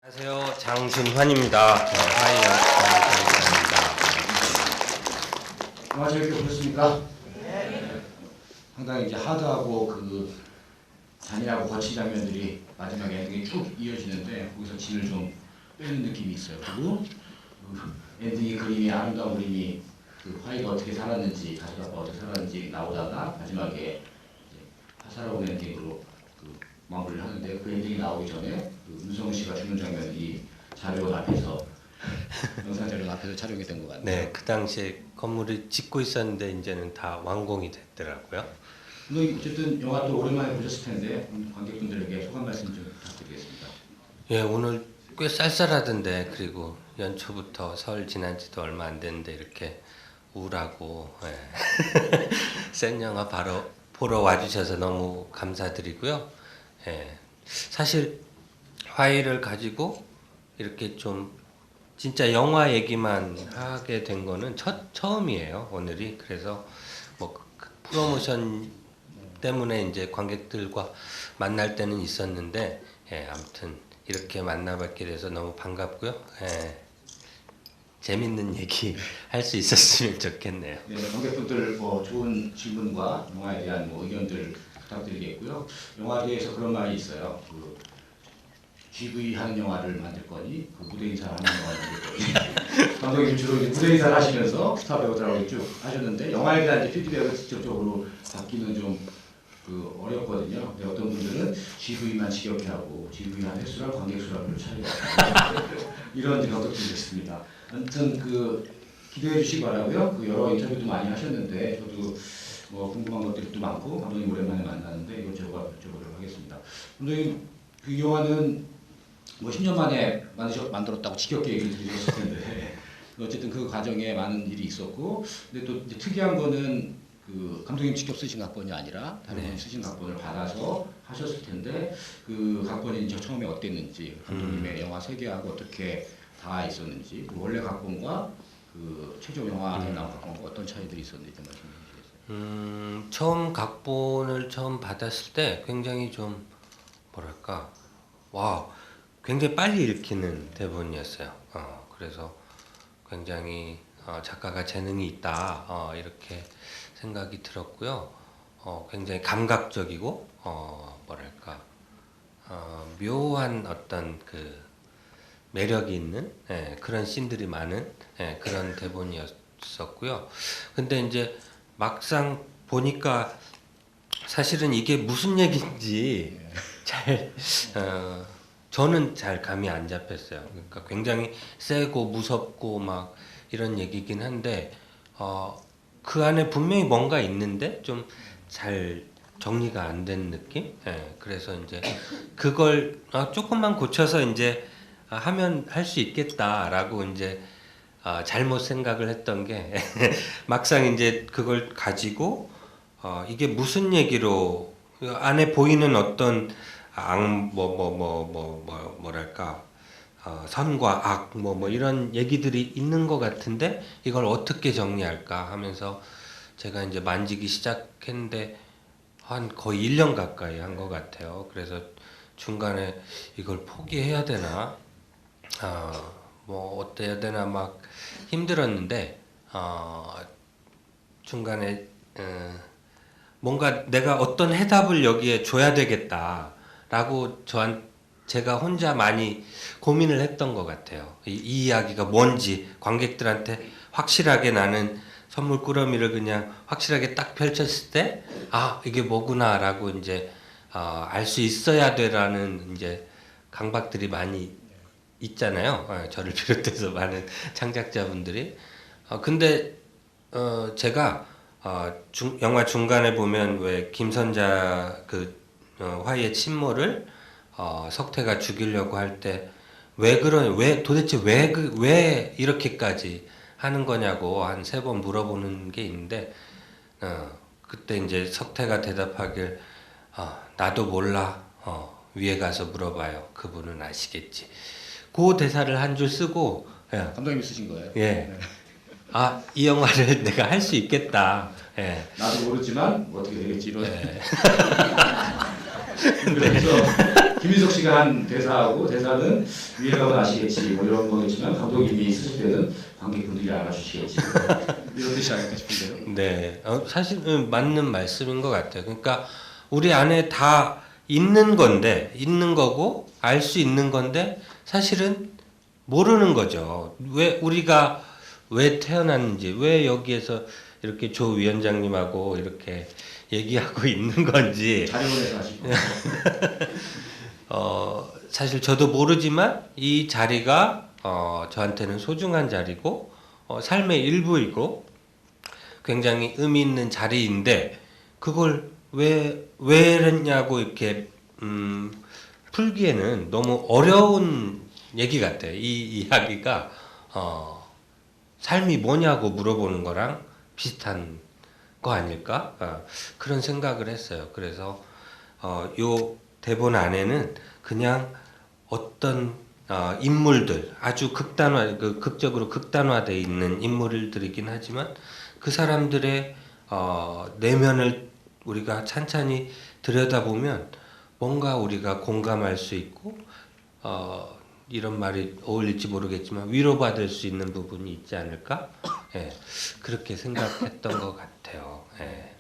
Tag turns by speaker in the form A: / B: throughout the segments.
A: 안녕하세요. 장준환입니다. 화이어 장준환입니다.
B: 영화 재밌게 보셨습니까? 상당히 이제 하드하고 그 잔인하고 거친 장면들이 마지막에 엔딩이 쭉 이어지는데 거기서 진을 좀 빼는 느낌이 있어요. 그리고 그 엔딩의 그림이 아름다운 그림이 그 화이가 어떻게 살았는지 가족 아빠 어떻게 살았는지 나오다가 마지막에 이제 살아온 엔딩으로 그 마무리를 하는데 그 엔딩이 나오기 전에 그 윤성우 씨가 죽는 장면이 자료 앞에서 영상 자료 앞에서 촬영이 된 것 같네요.
A: 네, 그 당시에 건물을 짓고 있었는데 이제는 다 완공이 됐더라고요.
B: 오늘 어쨌든 영화 또 오랜만에 보셨을 텐데 관객분들에게 소감 말씀 좀 부탁드리겠습니다.
A: 예, 오늘 꽤 쌀쌀하던데 그리고 연초부터 설 지난 지도 얼마 안 됐는데 이렇게 우울하고 센 영화 바로 보러 와주셔서 너무 감사드리고요. 예, 사실 화이를 가지고 이렇게 좀 진짜 영화 얘기만 하게 된 거는 처음이에요, 오늘이. 그래서 뭐 그 프로모션 때문에 이제 관객들과 만날 때는 있었는데, 예, 아무튼 이렇게 만나뵙게 돼서 너무 반갑고요. 예, 재밌는 얘기 할 수 있었으면 좋겠네요.
B: 네, 관객분들 뭐 좋은 질문과 영화에 대한 뭐 의견들 부탁드리겠고요. 영화에 대해서 그런 말이 있어요. 그 GV 하는 영화를 만들 거니 그 무대 인사를 하는 영화를 만들 거니 감독님 주로 이제 무대 인사를 하시면서 스타 배우들하고 쭉 하셨는데 영화에 대한 이제 피드백을 직접적으로 받기는 좀 그 어렵거든요. 근데 어떤 분들은 GV만 지겹게하고 GV한 횟수랑 관객 수랑을 차이가 이런 감독들이 있습니다. 아무튼 그 기대해 주시기 바라고요. 그 여러 인터뷰도 많이 하셨는데 저도 뭐 궁금한 것들도 많고 감독님 오랜만에 만나는데 이것저것 여쭤보도록 하겠습니다. 감독님 그 영화는 뭐 10년 만에 만들었다고 지겹게 얘기를 드렸을 텐데 어쨌든 그 과정에 많은 일이 있었고 근데 또 이제 특이한 거는 그 감독님 직접 쓰신 각본이 아니라 다른 분이 쓰신 각본을 받아서 하셨을 텐데 그 각본이 이제 처음에 어땠는지 감독님의 영화 세계하고 어떻게 다 있었는지 그 원래 각본과 그 최종 영화에 나온 각본과 어떤 차이들이 있었는지 좀 말씀해 주시겠어요?
A: 처음 각본을 처음 받았을 때 굉장히 좀 뭐랄까, 와, 굉장히 빨리 읽히는 대본이었어요. 그래서 굉장히 작가가 재능이 있다, 이렇게 생각이 들었고요. 굉장히 감각적이고 뭐랄까, 묘한 어떤 그 매력이 있는 그런 씬들이 많은 그런 대본이었었고요. 근데 이제 막상 보니까 사실은 이게 무슨 얘기인지 잘 저는 잘 감이 안 잡혔어요. 그러니까 굉장히 세고 무섭고 막 이런 얘기긴 한데 그 안에 분명히 뭔가 있는데 좀 잘 정리가 안 된 느낌? 그래서 이제 그걸 조금만 고쳐서 이제 하면 할 수 있겠다라고 이제 잘못 생각을 했던 게 막상 이제 그걸 가지고 이게 무슨 얘기로 안에 보이는 어떤 뭐랄까, 선과 악 뭐 이런 얘기들이 있는 것 같은데 이걸 어떻게 정리할까 하면서 제가 이제 만지기 시작했는데 한 거의 1년 가까이 한 것 같아요. 그래서 중간에 이걸 포기해야 되나 뭐 어때야 되나 막 힘들었는데 중간에 뭔가 내가 어떤 해답을 여기에 줘야 되겠다라고 제가 혼자 많이 고민을 했던 것 같아요. 이 이야기가 뭔지 관객들한테 확실하게 나는 선물 꾸러미를 그냥 확실하게 딱 펼쳤을 때 이게 뭐구나라고 이제 알 수 있어야 돼라는 이제 강박들이 많이 있잖아요. 저를 비롯해서 많은 창작자분들이. 근데 제가 영화 중간에 보면 왜 김선자 그 화이의 친모를 석태가 죽이려고 할 때 도대체 왜 이렇게까지 하는 거냐고 한 3번 물어보는 게 있는데 그때 이제 석태가 대답하길 나도 몰라. 위에 가서 물어봐요. 그분은 아시겠지. 그 대사를 한 줄 쓰고
B: 감독님이 쓰신 거예요?
A: 예.
B: 네.
A: 이 영화를 내가 할 수 있겠다. 예.
B: 나도 모르지만 뭐 어떻게 되겠지 이런. 그래서 김인석 씨가 한 대사하고 대사는 위에 가면 아시겠지 뭐 이런 거겠지만 감독님이 쓰실 때는 관객분들이 알아주시겠지 이런 뜻이 아닐까 싶은데요.
A: 네, 사실은 맞는 말씀인 것 같아요. 그러니까 우리 안에 다 있는 건데, 있는 거고, 알 수 있는 건데, 사실은 모르는 거죠. 왜 우리가 왜 태어났는지, 왜 여기에서 이렇게 조 위원장님하고 이렇게 얘기하고 있는 건지,
B: 자료원에서 하시고
A: 사실 저도 모르지만 이 자리가 저한테는 소중한 자리고, 삶의 일부이고, 굉장히 의미 있는 자리인데, 그걸 왜 했냐고 이렇게, 풀기에는 너무 어려운 얘기 같아요. 이 이야기가, 삶이 뭐냐고 물어보는 거랑 비슷한 거 아닐까? 그런 생각을 했어요. 그래서, 요 대본 안에는 그냥 어떤 인물들, 아주 극적으로 극단화되어 있는 인물들이긴 하지만 그 사람들의 내면을 우리가 찬찬히 들여다보면 뭔가 우리가 공감할 수 있고 이런 말이 어울릴지 모르겠지만 위로받을 수 있는 부분이 있지 않을까? 예, 그렇게 생각했던 것 같아요. 예.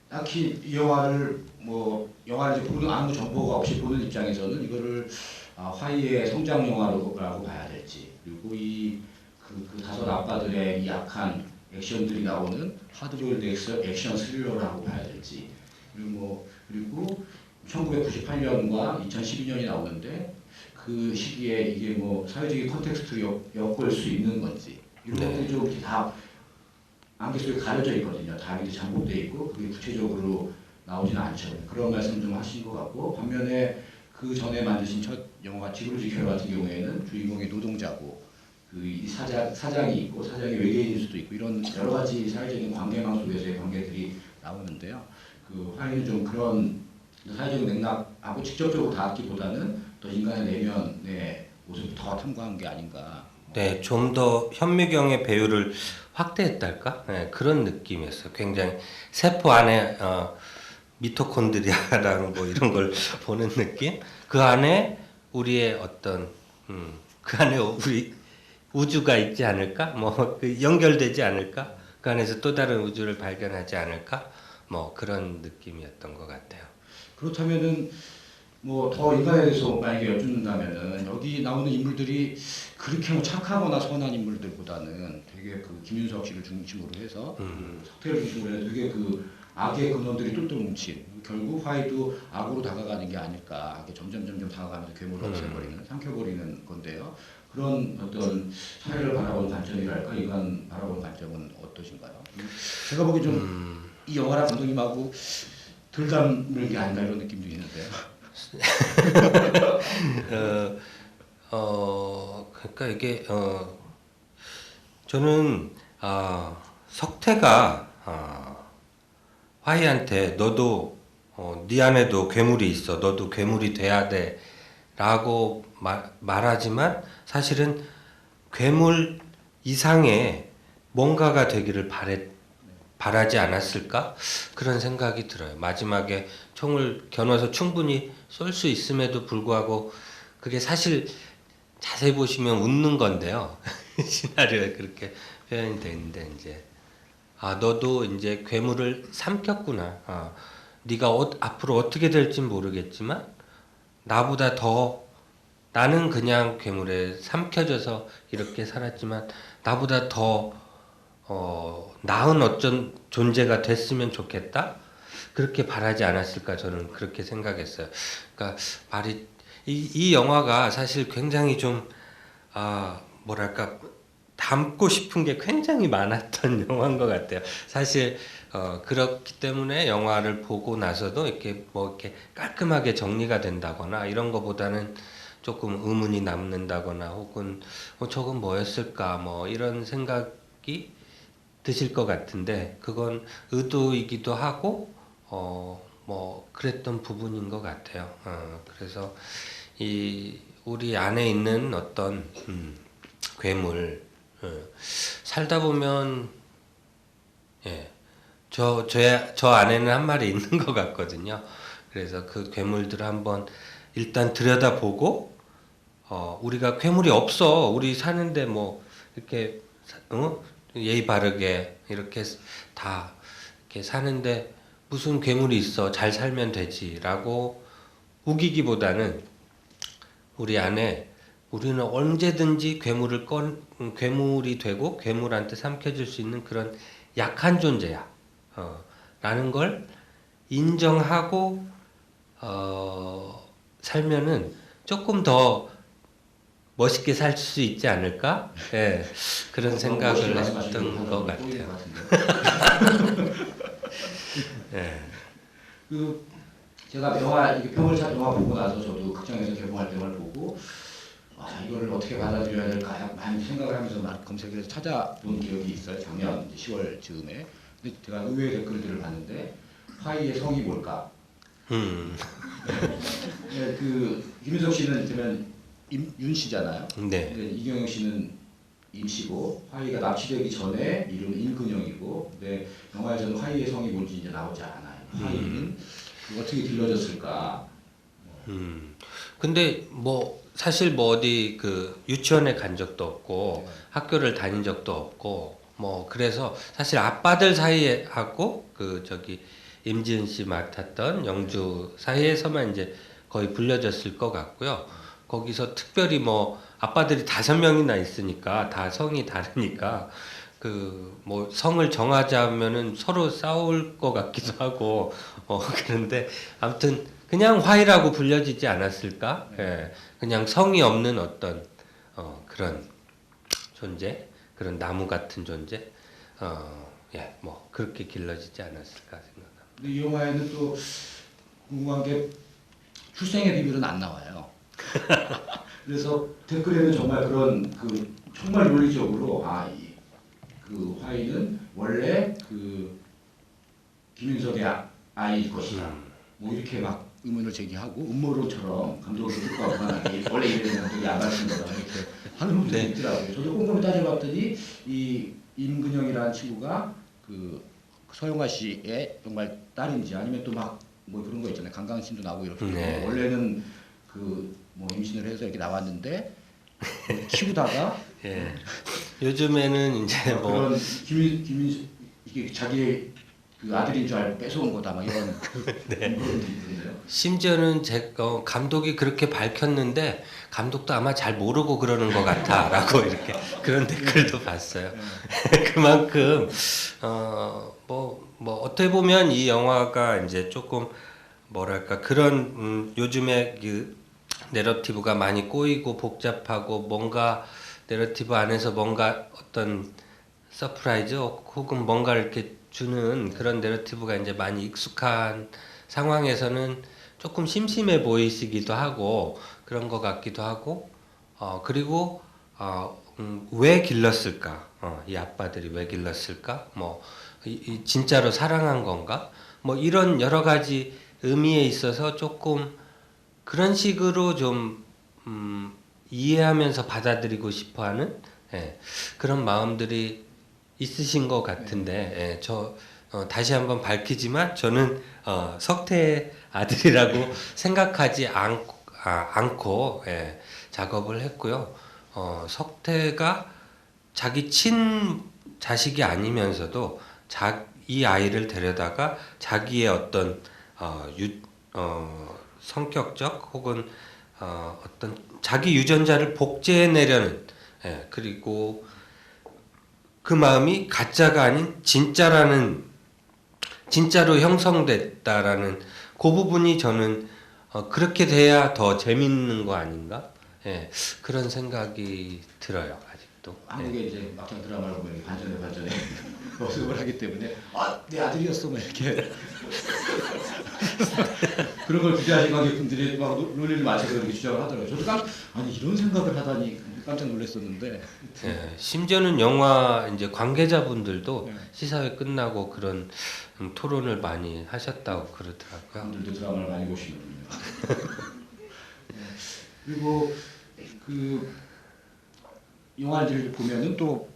B: 딱히 이 영화를 뭐 영화를 이제 보는 아무 정보가 없이 보는 입장에서는 이거를 화이의 성장 영화라고 봐야 될지 그리고 그 다섯 아빠들의 이 약한 액션들이 나오는 하드보일드 액션 스릴러라고 봐야 될지 그리고 1998년과 2012년이 나오는데 그 시기에 이게 뭐 사회적인 컨텍스트로 엮을 수 있는 건지 이런 것들이 좀 이렇게 다 안개 속에 가려져 있거든요. 다 이렇게 잠복되어 있고 그게 구체적으로 나오지는 않죠. 그런 말씀 좀 하신 것 같고 반면에 그 전에 만드신 첫 영화 지구를 지켜라 같은 경우에는 주인공이 노동자고 그 사장이 있고 사장이 외계인일 수도 있고 이런 여러 가지 사회적인 관계망 속에서의 관계들이 나오는데요. 그 화이는 좀 그런 사회적인 맥락하고 직접적으로 닿기보다는 더 인간의 내면의 모습을 더 탐구한 게 아닌가.
A: 네, 좀 더 현미경의 배우를 확대했달까? 네, 그런 느낌이었어요. 굉장히 세포 안에 미토콘드리아라는 뭐 이런 걸 보는 느낌? 그 안에 우리의 어떤 그 안에 우리 우주가 있지 않을까? 뭐 연결되지 않을까? 그 안에서 또 다른 우주를 발견하지 않을까? 뭐 그런 느낌이었던 것 같아요.
B: 그렇다면은 뭐 더 인간에 대해서 만약에 여쭙는다면은 여기 나오는 인물들이 그렇게 뭐 착하거나 선한 인물들보다는 되게 그 김윤석 씨를 중심으로 해서 그 석태를 중심으로 해서 되게 그 악의 근원들이 똘똘 뭉친 결국 화이도 악으로 다가가는 게 아닐까 악에 점점 다가가면서 괴물을 없애버리는 삼켜버리는 건데요. 그런 어떤 사회를 바라보는 관점이랄까 인간 바라보는 관점은 어떠신가요? 제가 보기 좀 이 영화랑 감독님하고 덜 닮은 게 아닌가 이런 느낌도 있는데요.
A: 그러니까 이게 저는 석태가 화이한테 너도 네 안에도 괴물이 있어, 너도 괴물이 돼야 돼라고 말하지만 사실은 괴물 이상의 뭔가가 되기를 바라지 않았을까? 그런 생각이 들어요. 마지막에 총을 겨눠서 충분히 쏠 수 있음에도 불구하고 그게 사실 자세히 보시면 웃는 건데요. 시나리오에 그렇게 표현이 되는데 이제 너도 이제 괴물을 삼켰구나. 네가 앞으로 어떻게 될진 모르겠지만 나보다 더 나는 그냥 괴물에 삼켜져서 이렇게 살았지만 나보다 더 나은 어떤 존재가 됐으면 좋겠다. 그렇게 바라지 않았을까 저는 그렇게 생각했어요. 그러니까 이 영화가 사실 굉장히 좀 뭐랄까 담고 싶은 게 굉장히 많았던 영화인 것 같아요. 사실 그렇기 때문에 영화를 보고 나서도 이렇게 뭐 이렇게 깔끔하게 정리가 된다거나 이런 거보다는 조금 의문이 남는다거나 혹은 저건 뭐였을까 뭐 이런 생각이 드실 것 같은데 그건 의도이기도 하고 뭐 그랬던 부분인 것 같아요. 그래서 우리 안에 있는 어떤 괴물 살다 보면 저 안에는 한 마리 있는 것 같거든요. 그래서 그 괴물들을 한번 일단 들여다보고 우리가 괴물이 없어. 우리 사는데 뭐 이렇게 예의 바르게 이렇게 다 이렇게 사는데 무슨 괴물이 있어. 잘 살면 되지라고 우기기보다는 우리 안에 우리는 언제든지 괴물이 되고 괴물한테 삼켜질 수 있는 그런 약한 존재야. 라는 걸 인정하고 살면은 조금 더 멋있게 살 수 있지 않을까? 예, 그런 생각을 했던 것 같아요. 예.
B: 그 제가 영화 이게 표물차 영화 보고 나서 저도 극장에서 개봉할 때 영화를 보고 이거를 어떻게 받아들여야 될까 많이 생각을 하면서 막 검색해서 찾아본 기억이 있어요. 작년 10월 즈음에. 근데 제가 의외의 댓글들을 봤는데 화이의 성이 뭘까? 네, 그 김윤석 씨는 되면 윤 씨잖아요.
A: 네.
B: 근데 이경영 씨는 임 씨고 화이가 납치되기 전에 이름은 임근영이고 근데 영화에서는 화이의 성이 뭔지 이제 나오지 않아요. 화이는 어떻게 길러졌을까?
A: 근데 뭐 사실 뭐 어디 그 유치원에 간 적도 없고
B: 네.
A: 학교를 다닌 적도 없고 뭐 그래서 사실 아빠들 사이에 하고 그 저기 임지은 씨 맡았던 영주 사이에서만 이제 거의 불려졌을 것 같고요. 거기서 특별히 뭐 아빠들이 5명이나 있으니까 다 성이 다르니까 그 뭐 성을 정하자면은 서로 싸울 것 같기도 하고 그런데 아무튼 그냥 화이라고 불려지지 않았을까? 예, 그냥 성이 없는 어떤 그런 존재, 그런 나무 같은 존재, 예, 뭐 그렇게 길러지지 않았을까 생각합니다.
B: 근데 이 영화에는 또 궁금한 게 출생의 비밀은 안 나와요. 그래서 댓글에는 정말 그런 그 정말 논리적으로 그 화이는 원래 그 김윤석의 아이일 것이다. 뭐 이렇게 막 의문을 제기하고 음모론처럼 감독이 듣고 하거나 원래 이런 감독이 안 가르친 거다 이렇게 하는 분들이
A: 네.
B: 있더라고요. 저도 꼼꼼히 따져봤더니 이 임근영이라는 친구가 그 서영아 씨의 정말 딸인지 아니면 또 막 뭐 그런 거 있잖아요. 강강신도 나오고 이렇게
A: 네.
B: 원래는 그 뭐 임신을 해서 이렇게 나왔는데 키우다가
A: 예, 요즘에는 이제 뭐
B: 그런 김인 이게 자기의 그 아들인 줄 알고 뺏어온 거다 막 이런
A: 네.
B: 그런 게 있던데요.
A: 심지어는 감독이 그렇게 밝혔는데 감독도 아마 잘 모르고 그러는 것 같아라고 이렇게 그런 댓글도 봤어요. 그만큼 뭐 어떻게 보면 이 영화가 이제 조금 뭐랄까 그런 요즘에 그 내러티브가 많이 꼬이고 복잡하고 뭔가 내러티브 안에서 뭔가 어떤 서프라이즈 혹은 뭔가 이렇게 주는 그런 내러티브가 이제 많이 익숙한 상황에서는 조금 심심해 보이시기도 하고 그런 것 같기도 하고 그리고 왜 길렀을까? 이 아빠들이 왜 길렀을까? 뭐 이 진짜로 사랑한 건가? 뭐 이런 여러 가지 의미에 있어서 조금 그런 식으로 좀 이해하면서 받아들이고 싶어하는 그런 마음들이 있으신 것 같은데 저 다시 한번 밝히지만 저는 석태의 아들이라고 생각하지 않고 작업을 했고요. 석태가 자기 친 자식이 아니면서도 이 아이를 데려다가 자기의 어떤 성격적 혹은 어떤 자기 유전자를 복제해내려는 그리고 그 마음이 가짜가 아닌 진짜로 형성됐다라는 그 부분이 저는 그렇게 돼야 더 재밌는 거 아닌가? 그런 생각이 들어요 아직도.
B: 한국에 이제 막장 드라마를 보면 반전에 모습을 하기 때문에 내 아들이었어 뭐 이렇게 그런 걸 기대하신 관객분들이 막 논리를 맞춰서 이렇게 주장을 하더라고요. 저도 아니 이런 생각을 하다니 깜짝 놀랐었는데
A: 심지어는 영화 이제 관계자분들도
B: 네.
A: 시사회 끝나고 그런 토론을 많이 하셨다고 그러더라고요.
B: 사람들도 드라마를 많이 보시는군요. 그리고 그 영화를 보면은 또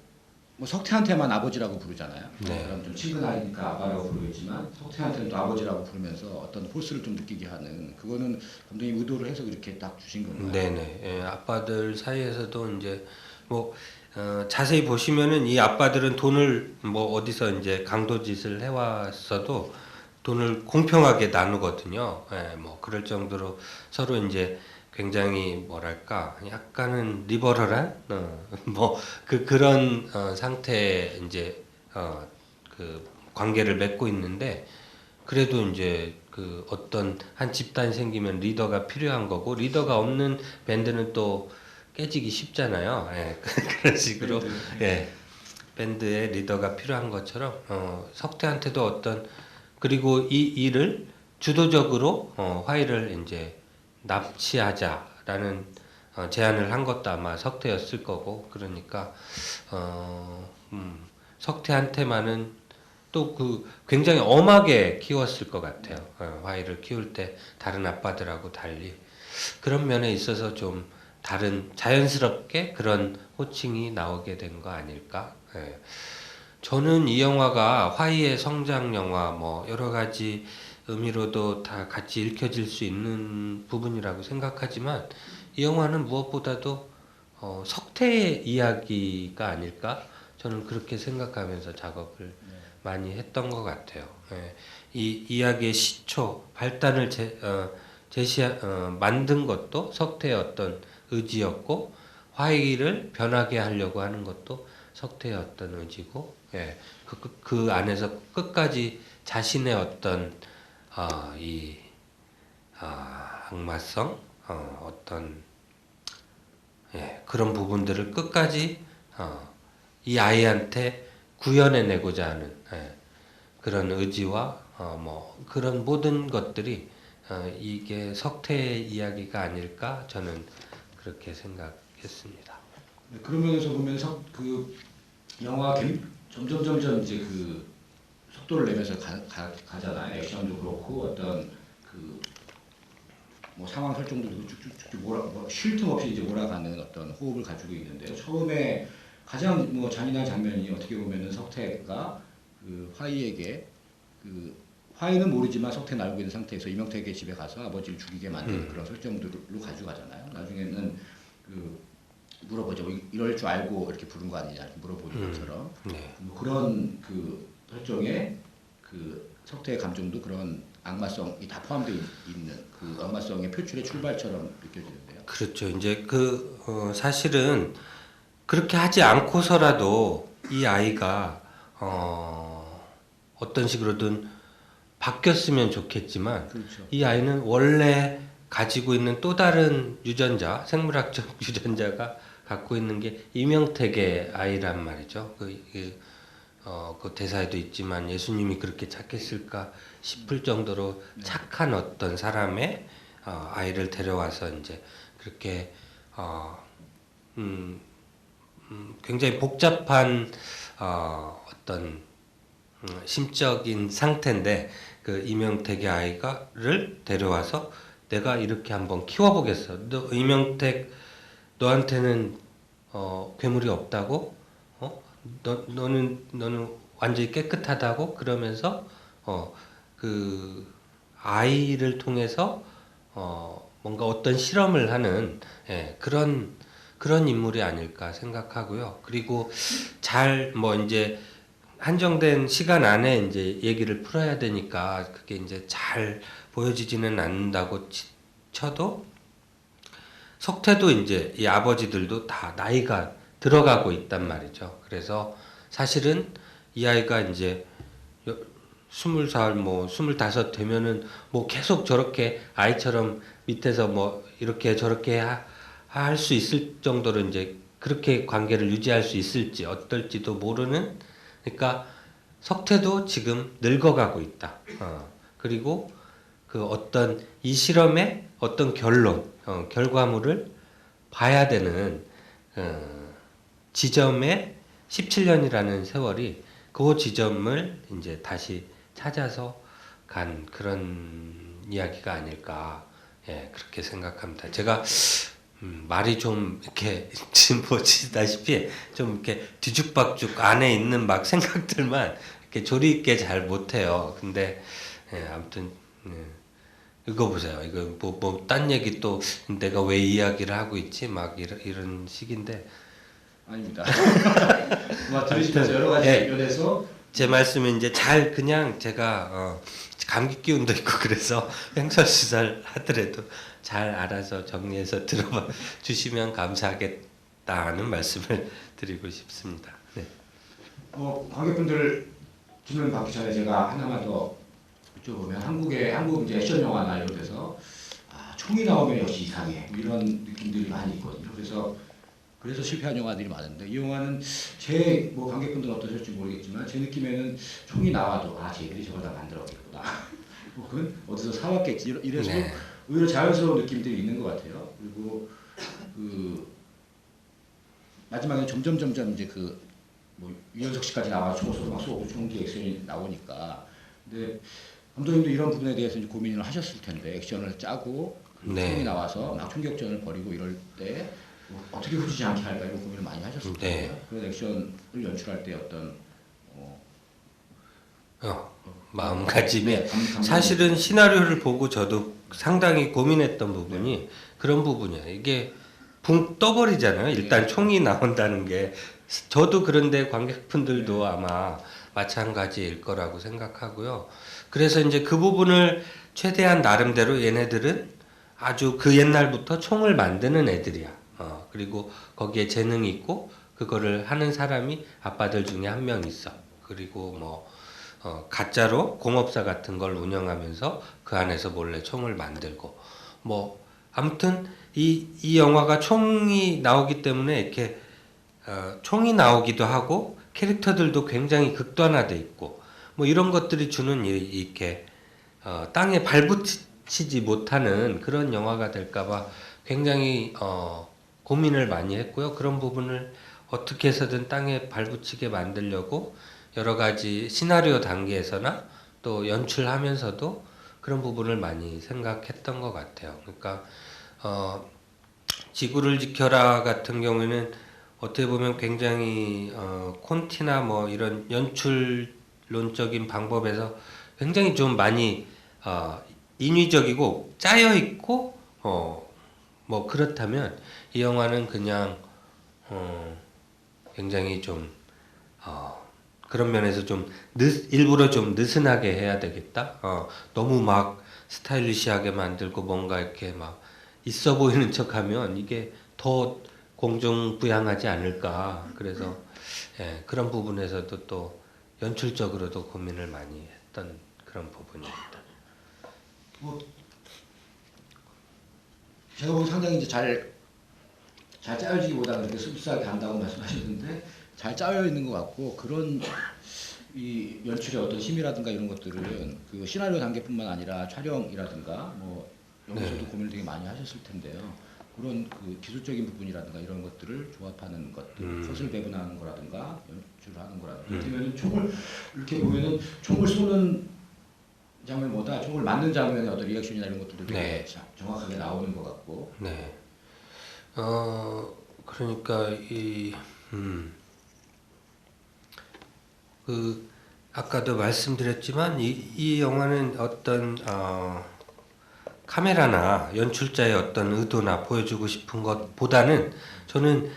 B: 뭐 석태한테만 아버지라고 부르잖아요.
A: 네.
B: 그럼 좀 친근 아이니까 아빠라고 부르겠지만 석태한테는 또 아버지라고 부르면서 어떤 포스를 좀 느끼게 하는 그거는 감독님 의도를 해서 이렇게 딱 주신 건가요?
A: 네네. 예, 아빠들 사이에서도 이제 뭐 자세히 보시면은 이 아빠들은 돈을 뭐 어디서 이제 강도짓을 해왔어도 돈을 공평하게 나누거든요. 예, 뭐 그럴 정도로 서로 이제 굉장히 뭐랄까 약간은 리버럴한 뭐 그런 상태에 이제 그 관계를 맺고 있는데 그래도 이제 그 어떤 한 집단이 생기면 리더가 필요한 거고 리더가 없는 밴드는 또 깨지기 쉽잖아요. 예, 그런 식으로 예, 밴드의 리더가 필요한 것처럼 석태한테도 어떤 그리고 이 일을 주도적으로 화이를 이제 납치하자라는 제안을 한 것도 아마 석태였을 거고 그러니까 석태한테만은 또 그 굉장히 엄하게 키웠을 것 같아요. 화이를 키울 때 다른 아빠들하고 달리 그런 면에 있어서 좀 다른 자연스럽게 그런 호칭이 나오게 된 거 아닐까? 예. 저는 이 영화가 화이의 성장 영화 뭐 여러 가지 의미로도 다 같이 읽혀질 수 있는 부분이라고 생각하지만 이 영화는 무엇보다도 석태의 이야기가 아닐까? 저는 그렇게 생각하면서 작업을 많이 했던 것 같아요. 예. 이 이야기의 시초, 발단을 만든 것도 석태의 어떤 의지였고, 화이를 변하게 하려고 하는 것도 석태의 어떤 의지고, 예. 그 안에서 끝까지 자신의 어떤, 이, 악마성, 어떤, 예, 그런 부분들을 끝까지, 이 아이한테 구현해내고자 하는 예, 그런 의지와 뭐 그런 모든 것들이 이게 석태의 이야기가 아닐까 저는 그렇게 생각했습니다.
B: 네, 그런 면에서 보면 그 영화 점점 이제 그 속도를 내면서 가잖아요. 액션도 그렇고 어떤 그 뭐 상황 설정도 쭉쭉쭉 쉴 틈 없이 이제 몰아가는 어떤 호흡을 가지고 있는데요. 처음에 가장 뭐 잔인한 장면이 어떻게 보면은 석태가 그 화이에게 그 화이는 모르지만 석태는 알고 있는 상태에서 이명택의 집에 가서 아버지를 죽이게 만드는 그런 설정들로 가지고 가잖아요. 나중에는 그 물어보죠. 이럴 줄 알고 이렇게 부른 거 아니냐 이렇게 물어보는 것처럼
A: 네.
B: 뭐 그런 그 설정에 그 석태의 감정도 그런 악마성이 다 포함되어 있는 그 악마성의 표출의 출발처럼 느껴지는데요.
A: 그렇죠. 이제 사실은 그렇게 하지 않고서라도 이 아이가 어떤 식으로든 바뀌었으면 좋겠지만
B: 그렇죠.
A: 이 아이는 원래 가지고 있는 또 다른 유전자, 생물학적 유전자가 갖고 있는 게 이명택의 아이란 말이죠. 그 대사에도 있지만 예수님이 그렇게 착했을까 싶을 정도로 착한 어떤 사람의 아이를 데려와서 이제 그렇게 굉장히 복잡한 어떤 심적인 상태인데 그 이명택의 아이가를 데려와서 내가 이렇게 한번 키워보겠어. 이명택 너한테는 괴물이 없다고? 너는 완전히 깨끗하다고? 그러면서 그 아이를 통해서 뭔가 어떤 실험을 하는 예, 그런 인물이 아닐까 생각하고요. 그리고 잘 뭐 이제 한정된 시간 안에 이제 얘기를 풀어야 되니까 그게 이제 잘 보여지지는 않는다고 쳐도 석태도 이제 이 아버지들도 다 나이가 들어가고 있단 말이죠. 그래서 사실은 이 아이가 이제 20살 뭐 25 되면은 뭐 계속 저렇게 아이처럼 밑에서 뭐 이렇게 저렇게 할 수 있을 정도로 이제 그렇게 관계를 유지할 수 있을지 어떨지도 모르는 그러니까 석태도 지금 늙어가고 있다. 그리고 그 어떤 이 실험의 어떤 결과물을 봐야 되는 지점에 17년이라는 세월이 그 지점을 이제 다시 찾아서 간 그런 이야기가 아닐까 예, 그렇게 생각합니다. 제가 말이 좀 이렇게 지금 보시다시피 좀 이렇게 뒤죽박죽 안에 있는 막 생각들만 이렇게 조리 있게 잘 못해요. 근데 예, 아무튼 이거 보세요. 이거 뭐 딴 얘기 또 내가 왜 이야기를 하고 있지? 막 이런 식인데
B: 아닙니다. 뭐 들으시면서 여러 가지
A: 예.
B: 면에서
A: 제 말씀은 이제 잘 그냥 제가 감기 기운도 있고 그래서 횡설수설 하더라도 잘 알아서 정리해서 들어봐 주시면 감사하겠다는 말씀을 드리고 싶습니다. 네.
B: 관객분들 질문 받기 전에 제가 하나만 더 여쭤보면 한국 이제 액션 영화나 이런 데서 총이 나오면 역시 이상해 뭐 이런 느낌들이 많이 있거든요. 그래서 실패한 영화들이 많은데 이 영화는 제 뭐 관객분들은 어떠실지 모르겠지만 제 느낌에는 총이 나와도 쟤들이 저걸 다 만들었겠구나 혹은 어디서 사왔겠지 이래서
A: 네.
B: 오히려 자연스러운 느낌들이 있는 것 같아요. 그리고 그 마지막에 점점 이제 뭐 유연석 씨까지 나와서 총소리 막 쏘고 총기 액션이 나오니까 근데 감독님도 이런 부분에 대해서 이제 고민을 하셨을 텐데 액션을 짜고
A: 네.
B: 총이 나와서 막 총격전을 벌이고 이럴 때 어떻게 후지지 않게 할까 이런 고민을 많이 하셨을
A: 네.
B: 텐데요. 그런 액션을 연출할 때 어떤
A: 마음가짐이
B: 감독님.
A: 사실은 시나리오를 보고 저도 상당히 고민했던 부분이 그런 부분이에요. 이게 붕 떠버리잖아요. 일단 총이 나온다는 게 저도 그런데 관객분들도 아마 마찬가지일 거라고 생각하고요. 그래서 이제 그 부분을 최대한 나름대로 얘네들은 아주 그 옛날부터 총을 만드는 애들이야. 그리고 거기에 재능이 있고 그거를 하는 사람이 아빠들 중에 한 명 있어. 그리고 뭐 가짜로 공업사 같은 걸 운영하면서 그 안에서 몰래 총을 만들고 뭐 아무튼 이 영화가 총이 나오기 때문에 이렇게 총이 나오기도 하고 캐릭터들도 굉장히 극단화돼 있고 뭐 이런 것들이 주는 이렇게 땅에 발붙이지 못하는 그런 영화가 될까봐 굉장히 고민을 많이 했고요. 그런 부분을 어떻게 해서든 땅에 발붙이게 만들려고 여러 가지 시나리오 단계에서나 또 연출하면서도 그런 부분을 많이 생각했던 것 같아요. 그러니까 지구를 지켜라 같은 경우에는 어떻게 보면 굉장히 콘티나 뭐 이런 연출론적인 방법에서 굉장히 좀 많이 인위적이고 짜여 있고 뭐 그렇다면 이 영화는 그냥 굉장히 좀 그런 면에서 좀 일부러 좀 느슨하게 해야 되겠다. 너무 막 스타일리시하게 만들고 뭔가 이렇게 막 있어 보이는 척하면 이게 더 공중부양하지 않을까. 그래서 예, 그런 부분에서도 또 연출적으로도 고민을 많이 했던 그런 부분입니다.
B: 뭐 제가 보기 상당히 이제 잘 짜여지기보다는 이렇게 흡사하게 간다고 말씀하셨는데 잘 짜여 있는 것 같고 그런 이 연출의 어떤 힘이라든가 이런 것들은 그 시나리오 단계뿐만 아니라 촬영이라든가 뭐 여기서도 고민을 되게 많이 하셨을 텐데요. 그런 그 기술적인 부분이라든가 이런 것들을 조합하는 것들, 컷을 배분하는 거라든가 연출하는 거라든가 그러면은 총을 이렇게 보면은 총을 쏘는 장면보다 총을 맞는 장면의 어떤 리액션이나 이런 것들도 되게 정확하게 나오는 것 같고.
A: 네. 그러니까 그 아까도 말씀드렸지만 이 영화는 어떤 카메라나 연출자의 어떤 의도나 보여주고 싶은 것보다는 저는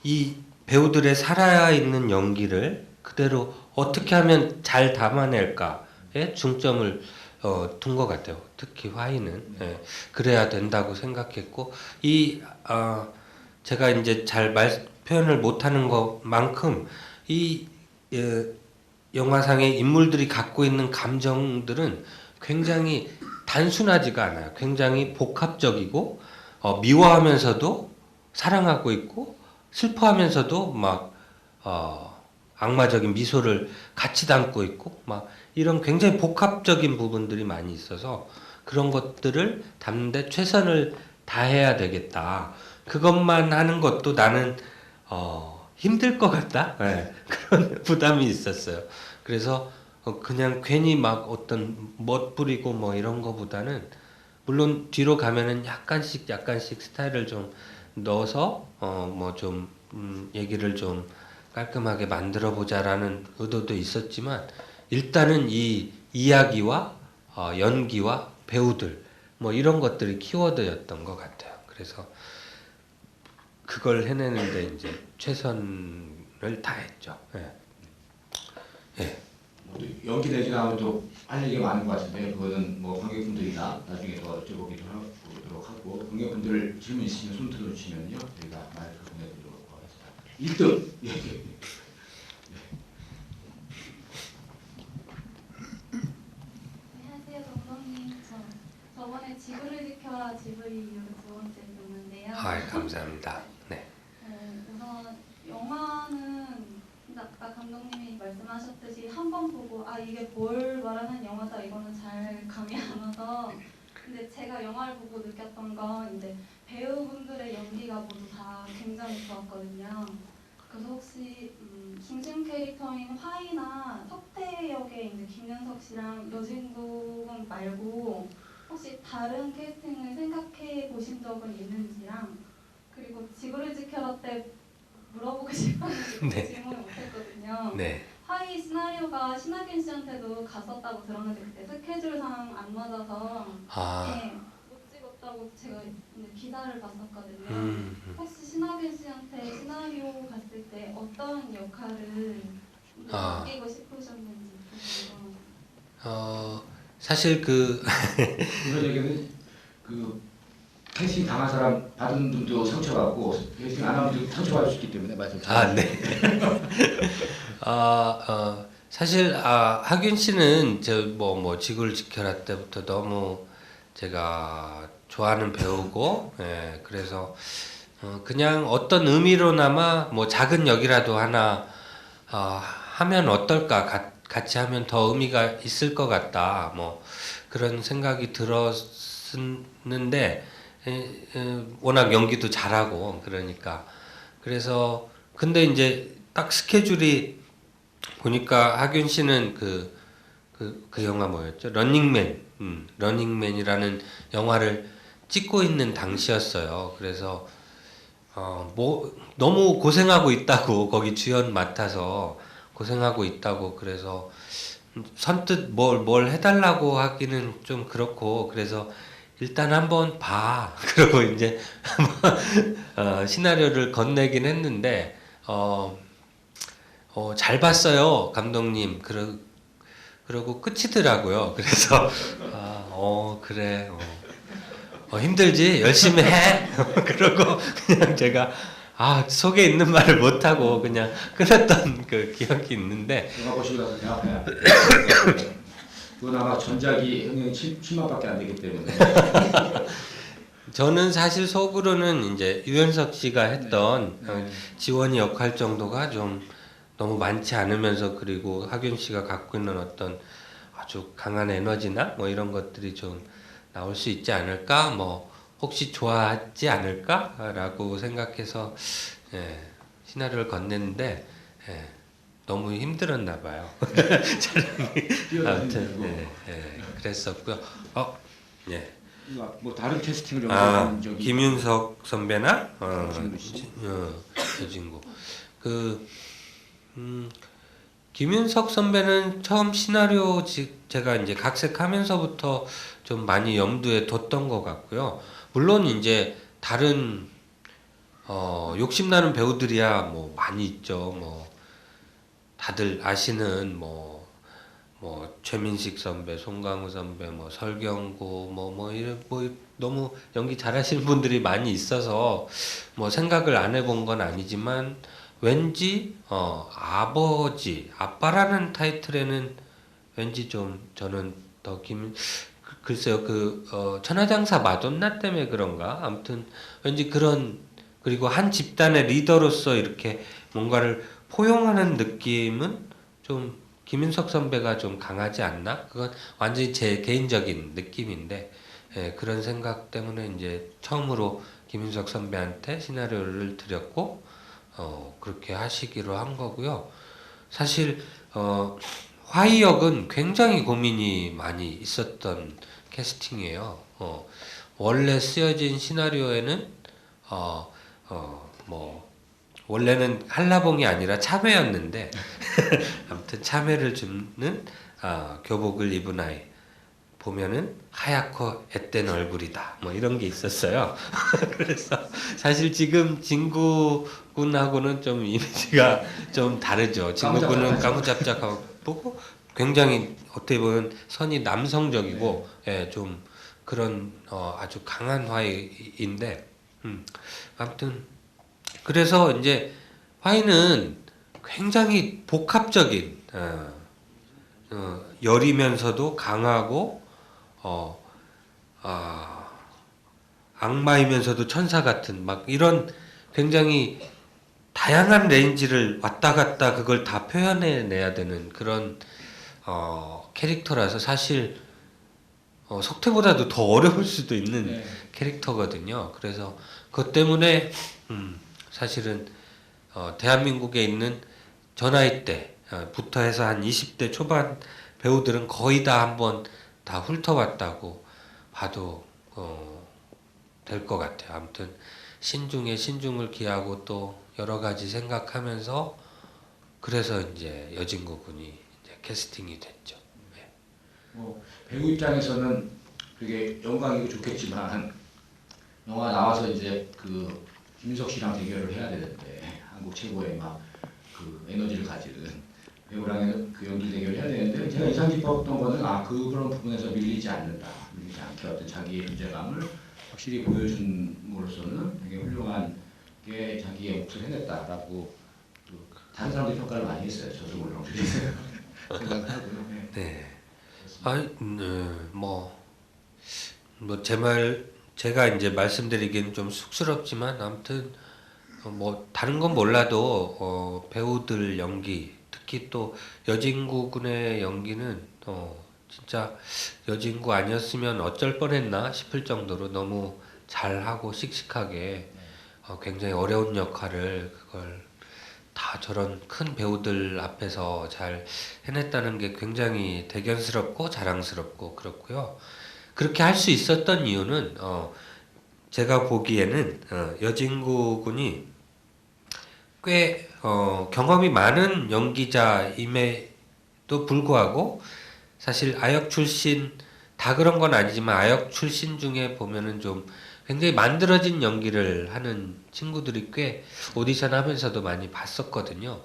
A: 이 배우들의 살아있는 연기를 그대로 어떻게 하면 잘 담아낼까에 중점을 둔 것 같아요. 특히 화이는 그래야 된다고 생각했고 제가 이제 잘 표현을 못하는 것만큼 이 영화상의 인물들이 갖고 있는 감정들은 굉장히 단순하지가 않아요. 굉장히 복합적이고 미워하면서도 사랑하고 있고 슬퍼하면서도 막 악마적인 미소를 같이 담고 있고 막 이런 굉장히 복합적인 부분들이 많이 있어서 그런 것들을 담는데 최선을 다해야 되겠다. 그것만 하는 것도 나는 힘들 것 같다. 네, 그런 부담이 있었어요. 그래서 그냥 괜히 막 어떤 멋부리고 뭐 이런 거보다는 물론 뒤로 가면은 약간씩 스타일을 좀 넣어서 뭐 좀 얘기를 좀 깔끔하게 만들어 보자라는 의도도 있었지만 일단은 이 이야기와 연기와 배우들 뭐 이런 것들이 키워드였던 것 같아요. 그래서 그걸 해내는데 이제 최선을 다했죠. 예. 예.
B: 또 연기 내지나 하면 또 할 얘기가 많은 것 같은데 그거는 뭐 관객분들이나 나중에 더 여쭤보기도 하도록 하고 관객분들 질문 있으시면 손 들어주시면요 저희가 마이크 보내드리도록 하겠습니다. 1등 예.
C: 안녕하세요, 감독님. 저번에 지구를 지켜라 GV 두 번째 봤는데요.
A: 감사합니다. 네.
C: 우선 영화는 아까 감독님이 말씀하셨듯이 한 번 보고 이게 뭘 말하는 영화다 이거는 잘 감이 안 와서 근데 제가 영화를 보고 느꼈던 건 이제 배우분들의 연기가 모두 다 굉장히 좋았거든요. 그래서 혹시 중심 캐릭터인 화이나 석태 역의 이제 김윤석 씨랑 여진동 말고 혹시 다른 캐스팅을 생각해 보신 적은 있는지랑 그리고 지구를 지켜라 때 물어보고 싶었는데
A: 네.
C: 질문을 못했거든요.
A: 네.
C: 화이 시나리오가 신하균 씨한테도 갔었다고 들었는데 그때 스케줄상 안 맞아서 네, 못 찍었다고 제가 기사를 봤었거든요. 혹시 신하균 씨한테 시나리오 갔을 때 어떤 역할을 맡기고 싶으셨는지 궁금합니다.
A: 사실
B: 이런 얘기는 그 캐스팅 당한 사람 받은 분도 상처받고 캐스팅 안 한 분도 상처받을 수 있기 때문에 말씀드립니다.
A: 네. 사실 하균 씨는 저 뭐 지구를 지켜라 때부터 너무 제가 좋아하는 배우고, 예, 그래서 그냥 어떤 의미로나마 뭐 작은 역이라도 하나 하면 어떨까, 같이 하면 더 의미가 있을 것 같다, 뭐 그런 생각이 들었는데 워낙 연기도 잘하고 그러니까 그래서 근데 이제 딱 스케줄이 보니까 하균 씨는 그 영화 뭐였죠? 러닝맨이라는 영화를 찍고 있는 당시였어요. 그래서 뭐 너무 고생하고 있다고 거기 주연 맡아서 고생하고 있다고 그래서 선뜻 뭘 해달라고 하기는 좀 그렇고 그래서 일단 한번 봐. 그러고 이제 시나리오를 건네긴 했는데 잘 봤어요, 감독님. 그러고 끝이더라고요. 그래서 그래. 힘들지? 열심히 해. 그러고 그냥 제가 속에 있는 말을 못 하고 그냥 끊었던 그 기억이 있는데.
B: 영화 보시고 나서 대학가야. 그건 아마 전작이 형님 7만밖에 안 되기 때문에.
A: 저는 사실 속으로는 이제 유연석 씨가 했던 지원이 역할 정도가 좀 너무 많지 않으면서 그리고 하균 씨가 갖고 있는 어떤 아주 강한 에너지나 뭐 이런 것들이 좀 나올 수 있지 않을까, 뭐 혹시 좋아하지 않을까라고 생각해서 시나리오를 건넸는데 너무 힘들었나 봐요. 촬영이 아무튼 그랬었고요.
B: 뭐 다른 캐스팅을 연구한 적이
A: 김윤석 선배나 여진구 김윤석 선배는 처음 시나리오 제가 이제 각색하면서부터 좀 많이 염두에 뒀던 것 같고요. 물론 이제 다른 욕심나는 배우들이야 뭐 많이 있죠. 뭐 다들 아시는 뭐 최민식 선배, 송강호 선배, 뭐 설경구, 뭐 너무 연기 잘하시는 분들이 많이 있어서 뭐 생각을 안 해본 건 아니지만 왠지 아빠라는 타이틀에는 왠지 좀 저는 더 글쎄요 천하장사 마돈나 때문에 그런가 아무튼 왠지 그런 그리고 한 집단의 리더로서 이렇게 뭔가를 포용하는 느낌은 좀 김윤석 선배가 좀 강하지 않나? 그건 완전히 제 개인적인 느낌인데 그런 생각 때문에 이제 처음으로 김윤석 선배한테 시나리오를 드렸고 그렇게 하시기로 한 거고요. 사실 화이 역은 굉장히 고민이 많이 있었던 캐스팅이에요. 원래 쓰여진 시나리오에는 뭐 원래는 한라봉이 아니라 참외였는데 아무튼 참외를 줍는 교복을 입은 아이 보면은 하얗고 앳된 얼굴이다 뭐 이런 게 있었어요. 그래서 사실 지금 진구군하고는 좀 이미지가 좀 다르죠. 진구군은 까무잡잡하고 굉장히 어떻게 보면 선이 남성적이고 예, 좀 그런 아주 강한 화인데 아무튼 그래서 이제 화인은 굉장히 복합적인 여리면서도 강하고 악마이면서도 천사 같은 막 이런 굉장히 다양한 레인지를 왔다 갔다 그걸 다 표현해내야 되는 그런 캐릭터라서 사실 석태보다도 더 어려울 수도 있는
B: 네.
A: 캐릭터거든요. 그래서 그것 때문에 사실은 대한민국에 있는 저 나이 때부터 해서 한 20대 초반 배우들은 거의 다 한번 다 훑어봤다고 봐도 될 것 같아요. 아무튼 신중에 신중을 기하고 또 여러 가지 생각하면서 그래서 이제 여진구 군이 이제 캐스팅이 됐죠. 네.
B: 뭐 배우 입장에서는 그게 영광이고 좋겠지만 영화 나와서 이제 그 김윤석 씨랑 대결을 해야 되는데 한국 최고의 막 그 에너지를 가지는 배우랑 그 연기 대결을 해야 되는데 제가 인상 깊었던 거는 그런 부분에서 밀리지 않는다, 밀리지 않게 어떤 자기의 존재감을 확실히 보여준으로서는 되게 훌륭한 게 자기의 몫을 해냈다라고 다른 사람들이 평가를 많이 했어요. 저도 물론 그렇게 생각하고요.
A: 네. 제가 이제 말씀드리기는 좀 쑥스럽지만 아무튼 뭐 다른 건 몰라도 배우들 연기 특히 또 여진구 군의 연기는 진짜 여진구 아니었으면 어쩔 뻔했나 싶을 정도로 너무 잘하고 씩씩하게 굉장히 어려운 역할을 그걸 다 저런 큰 배우들 앞에서 잘 해냈다는 게 굉장히 대견스럽고 자랑스럽고 그렇고요. 그렇게 할 수 있었던 이유는 제가 보기에는 여진구 군이 꽤 경험이 많은 연기자임에도 불구하고 사실 아역 출신 다 그런 건 아니지만 아역 출신 중에 보면은 좀 굉장히 만들어진 연기를 하는 친구들이 꽤 오디션 하면서도 많이 봤었거든요.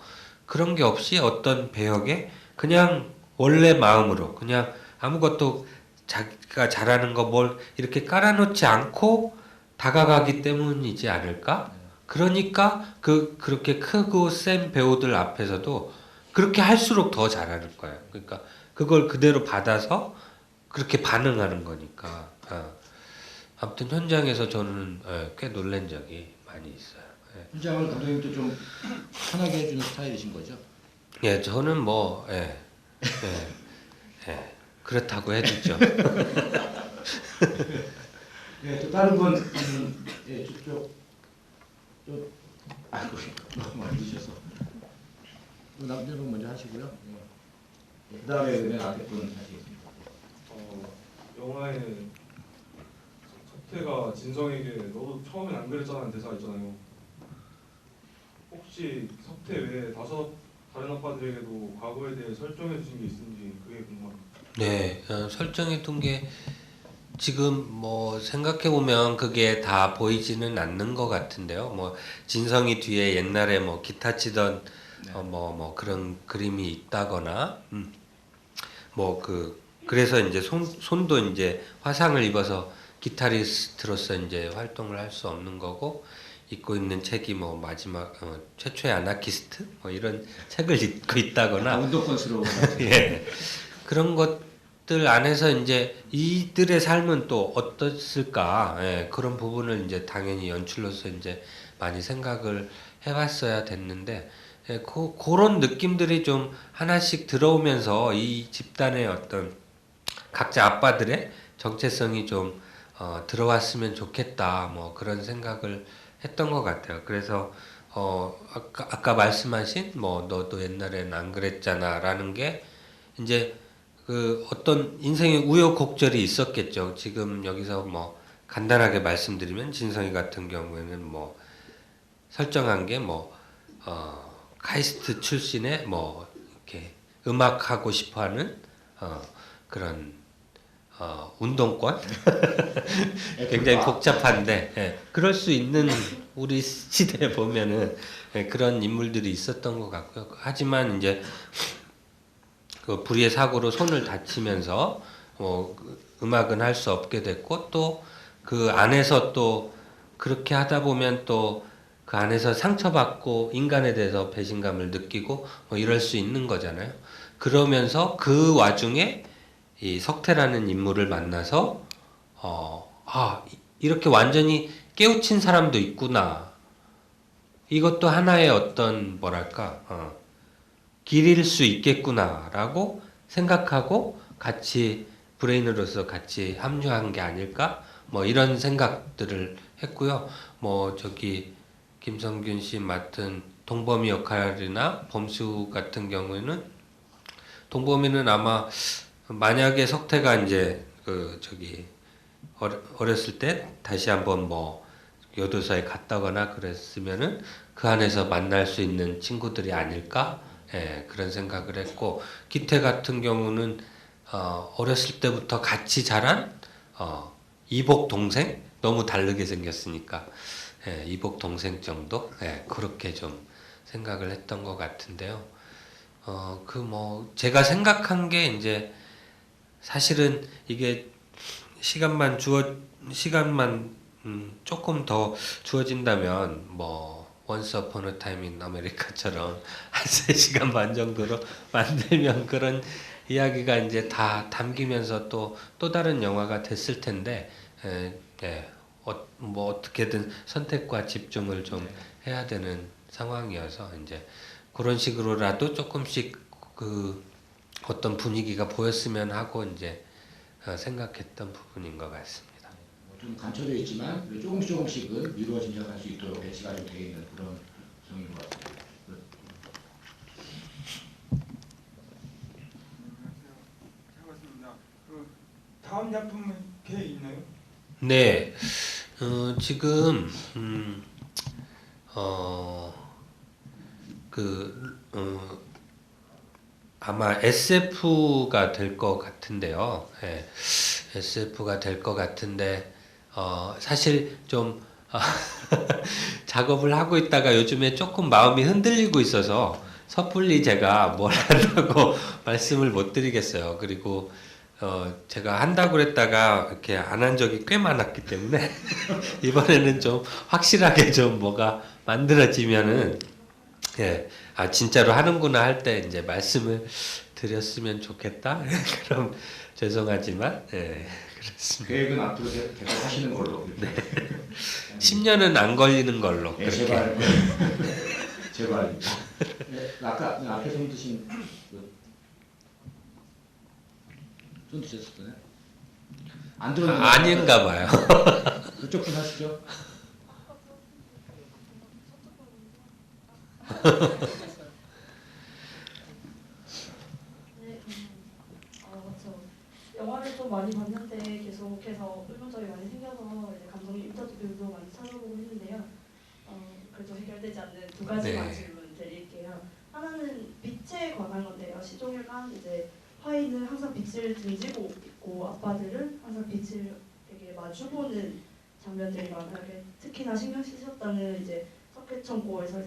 A: 그런 게 없이 어떤 배역에 그냥 원래 마음으로 그냥 아무것도 자기가 잘하는 거 뭘 이렇게 깔아놓지 않고 다가가기 때문이지 않을까? 그러니까 그렇게 크고 센 배우들 앞에서도 그렇게 할수록 더 잘하는 거예요. 그러니까 그걸 그대로 받아서 그렇게 반응하는 거니까. 아무튼 현장에서 저는 꽤 놀란 적이 많이 있어요.
B: 현장을 감독님도 좀 편하게 해주는 스타일이신 거죠?
A: 예, 저는 그렇다고 해주죠.
B: 네, 또 다른 분, 너무 많이 주셔서 남자분 먼저 하시고요. 네. 그다음에 은혜 앞에 분 하시겠습니다.
D: 영화에 석태가 진성에게 너도 처음엔 안 그랬잖아는 대사 있잖아요. 혹시 석태 외에 다른 아빠들에게도 과거에 대해 설정해 주신 게 있는지 그게 궁금합니다.
A: 네, 설정해 둔 게 지금 뭐 생각해 보면 그게 다 보이지는 않는 것 같은데요. 뭐 진성이 뒤에 옛날에 뭐 기타 치던 뭐 그런 그림이 있다거나 그래서 이제 손도 이제 화상을 입어서 기타리스트로서 이제 활동을 할 수 없는 거고 읽고 있는 책이 뭐 마지막 최초의 아나키스트 뭐 이런 책을 읽고 있다거나
B: 운동권스러운
A: 예. 그런 것들 안에서 이제 이들의 삶은 또 어떻을까? 예, 그런 부분을 이제 당연히 연출로서 이제 많이 생각을 해봤어야 됐는데, 예, 그런 느낌들이 좀 하나씩 들어오면서 이 집단의 어떤 각자 아빠들의 정체성이 좀 들어왔으면 좋겠다. 뭐 그런 생각을 했던 것 같아요. 그래서 아까 말씀하신 뭐 너도 옛날엔 안 그랬잖아라는 게 이제 그 어떤 인생의 우여곡절이 있었겠죠. 지금 여기서 뭐 간단하게 말씀드리면 진성이 같은 경우에는 뭐 설정한 게 뭐 카이스트 출신의 뭐 이렇게 음악 하고 싶어하는 그런 운동권 굉장히 복잡한데 그럴 수 있는 우리 시대에 보면은 그런 인물들이 있었던 것 같고요. 하지만 이제 그 불의의 사고로 손을 다치면서 음악은 할 수 없게 됐고 또 그 안에서 또 그렇게 하다 보면 또 그 안에서 상처받고 인간에 대해서 배신감을 느끼고 뭐 이럴 수 있는 거잖아요. 그러면서 그 와중에 이 석태라는 인물을 만나서 이렇게 완전히 깨우친 사람도 있구나. 이것도 하나의 어떤 뭐랄까 길일 수 있겠구나라고 생각하고 같이 브레인으로서 같이 합류한 게 아닐까? 뭐 이런 생각들을 했고요. 뭐 저기 김성균 씨 맡은 동범이 역할이나 범수 같은 경우에는 동범이는 아마 만약에 석태가 이제 그 저기 어렸을 때 다시 한번 뭐 교도소에 갔다거나 그랬으면은 그 안에서 만날 수 있는 친구들이 아닐까? 그런 생각을 했고 기태 같은 경우는 어렸을 때부터 같이 자란 이복 동생 너무 다르게 생겼으니까 이복 동생 정도 그렇게 좀 생각을 했던 것 같은데요. 그 뭐 제가 생각한 게 이제 사실은 이게 시간만 조금 더 주어진다면 뭐 Once Upon a Time in America처럼 한 3시간 반 정도로 만들면 그런 이야기가 이제 다 담기면서 또 다른 영화가 됐을 텐데 뭐 어떻게든 선택과 집중을 좀 해야 되는 상황이어서 이제 그런 식으로라도 조금씩 그 어떤 분위기가 보였으면 하고 이제 생각했던 부분인 것 같습니다.
B: 좀 감춰져 있지만 조금씩은 미루어 짐작할 수 있도록 배치가 좀 되어 있는 그런 구성인 것 같습니다.
E: 잘 봤습니다. 그 다음 작품은 계획 있나요?
A: 네, 지금 아마 SF가 될 것 같은데요. SF가 될 것 같은데 사실 좀 작업을 하고 있다가 요즘에 조금 마음이 흔들리고 있어서 섣불리 제가 뭘 한다고 말씀을 못 드리겠어요. 그리고 제가 한다고 그랬다가 이렇게 안 한 적이 꽤 많았기 때문에 이번에는 좀 확실하게 좀 뭐가 만들어지면은 진짜로 하는구나 할 때 이제 말씀을 드렸으면 좋겠다. 그럼 죄송하지만 그렇습니다.
B: 계획은 앞으로 계속 하시는 걸로.
A: 네. 10년은 안 걸리는 걸로.
B: 네,
A: 그렇게.
B: 제발. 제발. 네, 아까 앞에 손 드신 손 드셨었나요? 안 들어오는
A: 아닌가 봐요.
B: 그쪽 분 하시죠.
F: 네, 저 영화를 좀 많이 봤는데 계속해서 의문점이 많이 생겨서 이제 감독님 인터뷰도 많이 찾아보고 했는데요. 그래도 해결되지 않는 두 가지만
A: 네.
F: 질문 드릴게요. 하나는 빛에 관한 건데요. 시종일관 이제 화이는 항상 빛을 등지고 있고 아빠들은 항상 빛을 되게 마주보는 장면들이 많아요. 특히나 신경 쓰셨다는 이제 석회천고에서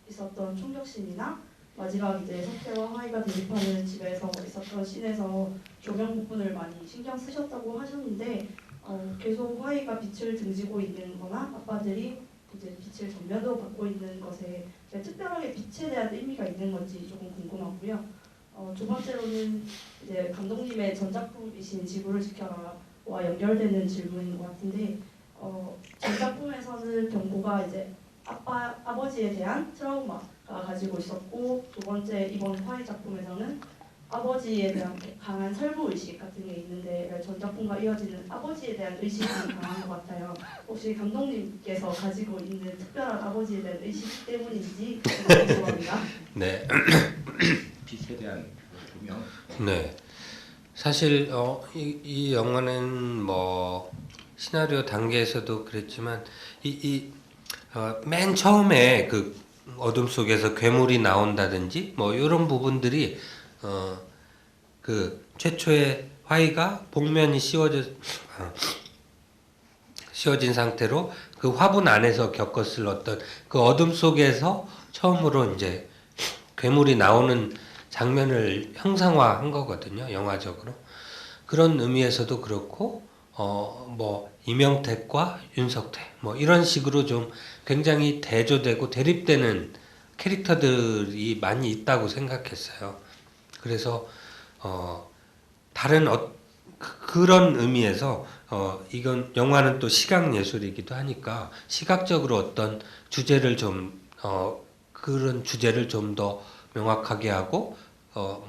F: 있었던 총격신이나 마지막 이제 석태와 화이가 대립하는 집에서 있었던 씬에서 조명 부분을 많이 신경 쓰셨다고 하셨는데 계속 화이가 빛을 등지고 있는 거나 아빠들이 이제 빛을 전면으로 받고 있는 것에 특별하게 빛에 대한 의미가 있는 건지 조금 궁금하고요. 두 번째로는 이제 감독님의 전작품이신 지구를 지켜라와 연결되는 질문인 것 같은데 전작품에서는 경보가 이제 아버지에 대한 트라우마가 가지고 있었고 두 번째 이번 화이 작품에서는 아버지에 대한 강한 설부의식 같은 게 있는데 전작품과 이어지는 아버지에 대한 의식이 강한 것 같아요. 혹시 감독님께서 가지고 있는 특별한 아버지에 대한 의식 때문인지 궁금합니다.
A: 네.
B: 빛에 대한 조명.
A: 네. 사실 이 영화는 뭐 시나리오 단계에서도 그랬지만 이 맨 처음에 그 어둠 속에서 괴물이 나온다든지 뭐 이런 부분들이 그 최초의 화이가 복면이 씌워진 상태로 그 화분 안에서 겪었을 어떤 그 어둠 속에서 처음으로 이제 괴물이 나오는 장면을 형상화한 거거든요, 영화적으로. 그런 의미에서도 그렇고, 뭐 이명택과 윤석태 뭐 이런 식으로 좀 굉장히 대조되고 대립되는 캐릭터들이 많이 있다고 생각했어요. 그래서 다른 그런 의미에서 이건 영화는 또 시각 예술이기도 하니까 시각적으로 어떤 주제를 좀 그런 주제를 좀 더 명확하게 하고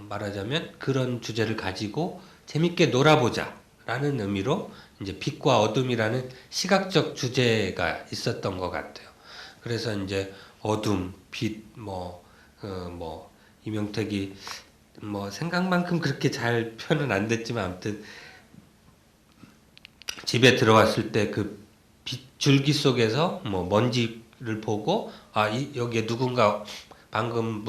A: 말하자면 그런 주제를 가지고 재밌게 놀아보자라는 의미로 이제 빛과 어둠이라는 시각적 주제가 있었던 것 같아요. 그래서 이제 어둠, 빛, 뭐 이명택이 뭐 생각만큼 그렇게 잘 표현은 안 됐지만 아무튼 집에 들어왔을 때 그 줄기 속에서 뭐 먼지를 보고 여기에 누군가 방금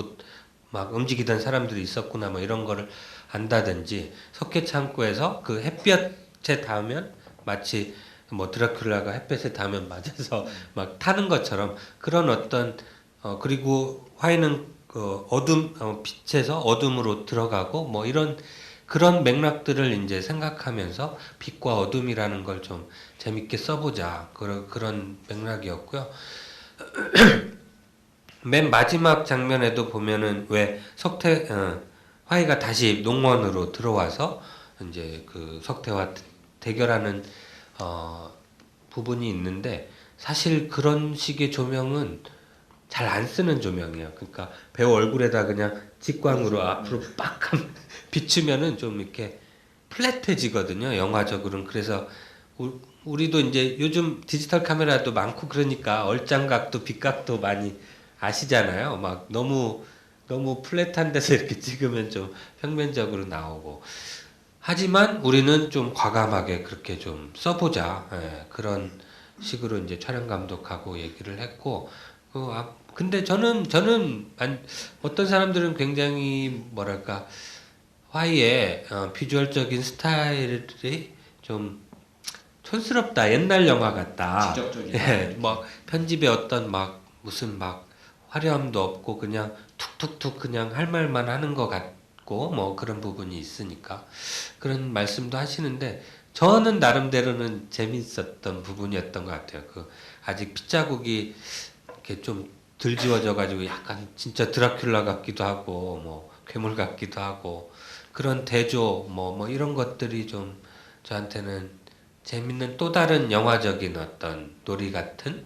A: 막 움직이던 사람들이 있었구나 뭐 이런 거를 안다든지 석회창고에서 그 햇볕에 닿으면 마치 뭐 드라큘라가 햇볕에 닿으면 맞아서 막 타는 것처럼 그런 어떤 그리고 화이는 그 빛에서 어둠으로 들어가고 뭐 이런 그런 맥락들을 이제 생각하면서 빛과 어둠이라는 걸 좀 재밌게 써보자 그런 맥락이었고요. 맨 마지막 장면에도 보면은 왜 화이가 다시 농원으로 들어와서 이제 그 석태와 대결하는 부분이 있는데 사실 그런 식의 조명은 잘 안 쓰는 조명이에요. 그러니까 배우 얼굴에다 그냥 직광으로 앞으로 빡 비추면은 좀 이렇게 플랫해지거든요. 영화적으로는. 그래서 우리도 이제 요즘 디지털 카메라도 많고 그러니까 얼짱각도 빛각도 많이 아시잖아요. 막 너무 플랫한 데서 이렇게 찍으면 좀 평면적으로 나오고. 하지만 우리는 좀 과감하게 그렇게 좀 써보자. 그런 식으로 이제 촬영 감독하고 얘기를 했고. 근데 저는 어떤 사람들은 굉장히 뭐랄까 화이의 비주얼적인 스타일이 좀 촌스럽다. 옛날 영화 같다.
B: 직접적인.
A: 예, 뭐 편집에 어떤 막 무슨 막 화려함도 없고 그냥 툭툭툭 그냥 할 말만 하는 것 같고 뭐 그런 부분이 있으니까 그런 말씀도 하시는데 저는 나름대로는 재밌었던 부분이었던 것 같아요. 그 아직 핏자국이 이렇게 좀 덜 지워져 가지고 약간 진짜 드라큘라 같기도 하고 뭐 괴물 같기도 하고 그런 대조 뭐 이런 것들이 좀 저한테는 재밌는 또 다른 영화적인 어떤 놀이 같은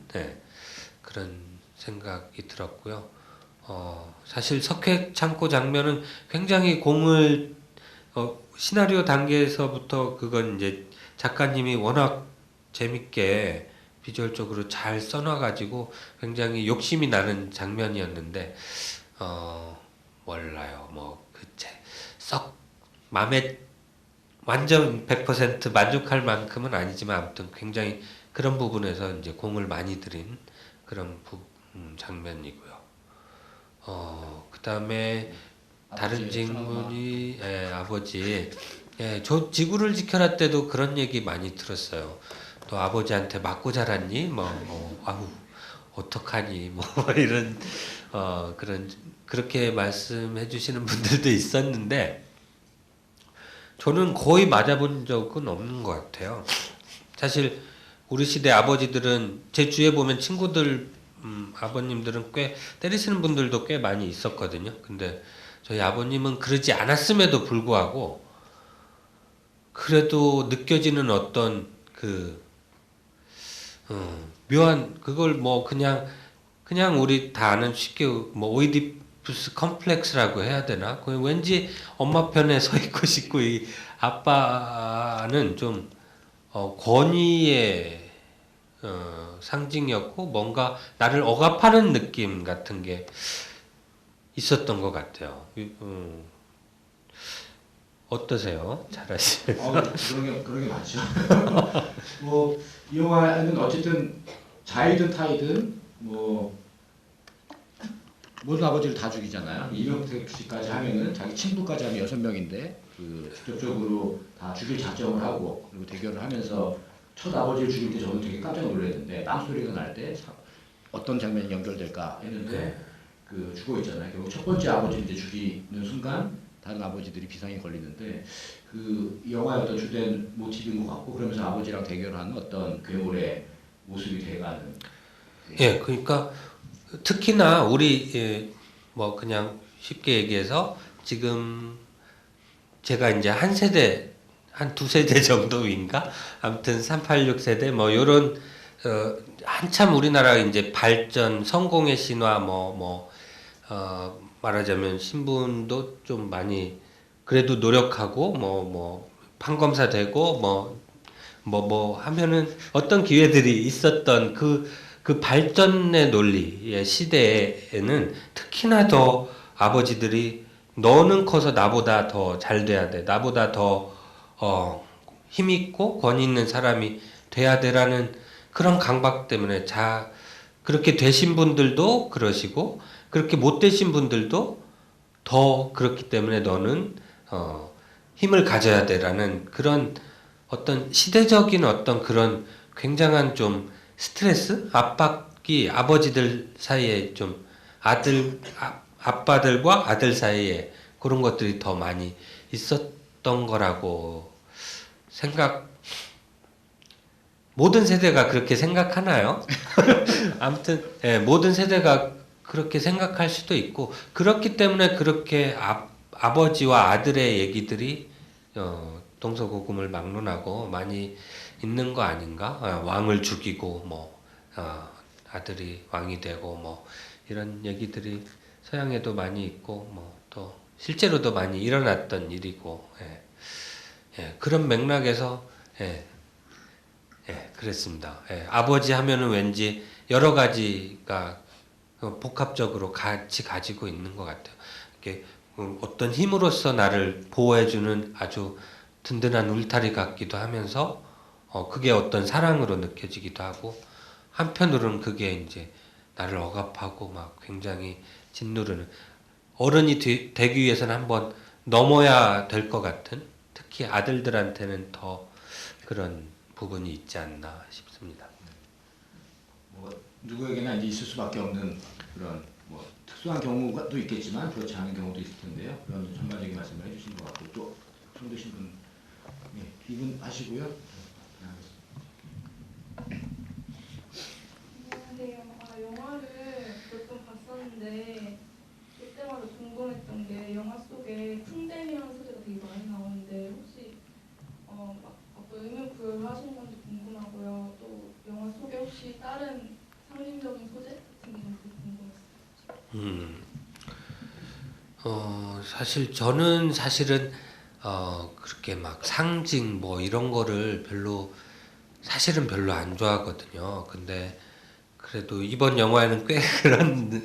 A: 그런 생각이 들었고요. 사실 석회창고 장면은 굉장히 공을 시나리오 단계에서부터 그건 이제 작가님이 워낙 재밌게 비주얼적으로 잘 써놔가지고 굉장히 욕심이 나는 장면이었는데 몰라요. 뭐 썩 마음에 완전 100% 만족할 만큼은 아니지만 아무튼 굉장히 그런 부분에서 이제 공을 많이 들인 그런 장면이고요. 그다음에 다른 질문이 아버지 저 지구를 지켜라 때도 그런 얘기 많이 들었어요. 또 아버지한테 맞고 자랐니? 아우 어떡하니? 뭐 이런 그렇게 말씀해 주시는 분들도 있었는데 저는 거의 맞아본 적은 없는 것 같아요. 사실 우리 시대 아버지들은 제 주위에 보면 친구들 아버님들은 꽤 때리시는 분들도 꽤 많이 있었거든요. 근데 저희 아버님은 그러지 않았음에도 불구하고 그래도 느껴지는 어떤 묘한 그걸 뭐 그냥 우리 다 아는 쉽게 뭐 오이디푸스 컴플렉스라고 해야 되나? 왠지 엄마 편에 서 있고 싶고 이 아빠는 좀 권위의 상징이었고 뭔가 나를 억압하는 느낌 같은 게 있었던 것 같아요. 어떠세요? 잘하시죠?
B: 그런 게 맞죠. 뭐 이 영화는 어쨌든 자이든 타이든 뭐 모든 아버지를 다 죽이잖아요. 이명택 씨까지 하면은 자기 친부까지 하면 6명인데 그 직접적으로 다 죽일 작정을 하고 그리고 대결을 하면서 첫 아버지를 죽일 때 저는 되게 깜짝 놀랐는데 빵 소리가 날 때 어떤 장면이 연결될까 했는데 그 죽어 있잖아요. 결국 첫 번째 아버지를 이제 죽이는 순간 다른 아버지들이 비상이 걸리는데 그 영화의 어떤 주된 모티브인 것 같고 그러면서 아버지랑 대결하는 어떤 괴물의 모습이 돼가는.
A: 예, 그러니까 특히나 우리 뭐 그냥 쉽게 얘기해서 지금 제가 이제 한 세대 한 두 세대 정도인가 아무튼 386 세대 뭐 요런 한참 우리나라 이제 발전 성공의 신화 말하자면 신분도 좀 많이 그래도 노력하고 뭐 판검사 되고 뭐 하면은 어떤 기회들이 있었던 그 발전의 논리의 시대에는 특히나 더 아버지들이 너는 커서 나보다 더 잘 돼야 돼. 나보다 더 힘있고 권위 있는 사람이 돼야 돼라는 그런 강박 때문에 그렇게 되신 분들도 그러시고 그렇게 못 되신 분들도 더 그렇기 때문에 너는 힘을 가져야 돼라는 그런 어떤 시대적인 어떤 그런 굉장한 좀 스트레스, 압박이 아버지들 사이에 좀 아빠들과 아들 사이에 그런 것들이 더 많이 있었던 거라고 모든 세대가 그렇게 생각하나요? 아무튼 모든 세대가 그렇게 생각할 수도 있고 그렇기 때문에 그렇게 아버지와 아들의 얘기들이 동서고금을 막론하고 많이 있는 거 아닌가? 왕을 죽이고 아들이 왕이 되고 뭐 이런 얘기들이 서양에도 많이 있고 뭐 또 실제로도 많이 일어났던 일이고 그런 맥락에서 그랬습니다. 아버지 하면은 왠지 여러 가지가 복합적으로 같이 가지고 있는 것 같아요. 이렇게 어떤 힘으로서 나를 보호해주는 아주 든든한 울타리 같기도 하면서 그게 어떤 사랑으로 느껴지기도 하고 한편으로는 그게 이제 나를 억압하고 막 굉장히 짓누르는 어른이 되기 위해서는 한번 넘어야 될 것 같은 특히 아들들한테는 더 그런 부분이 있지 않나 싶습니다.
B: 뭐 누구에게나 이제 있을 수밖에 없는 그런 뭐 특수한 경우도 있겠지만 그렇지 않은 경우도 있을 텐데요. 그런 전반적인 말씀을 해주신 것 같고 또 손드신 분 이분 하시고요.
F: 안녕하세요. 영화를 몇 번 봤었는데 그때마다 궁금했던 게 영화 속에 풍뎅이라는 소재가 되게 많이 나오는데 혹시 어떤 의미 부여를 하신 건지 궁금하고요. 또 영화 속에 혹시 다른 상징적인 소재 같은 게 궁금했어요.
A: 사실 저는 사실은 그렇게 막 상징 뭐 이런 거를 사실은 별로 안 좋아하거든요. 근데 그래도 이번 영화에는 꽤 그런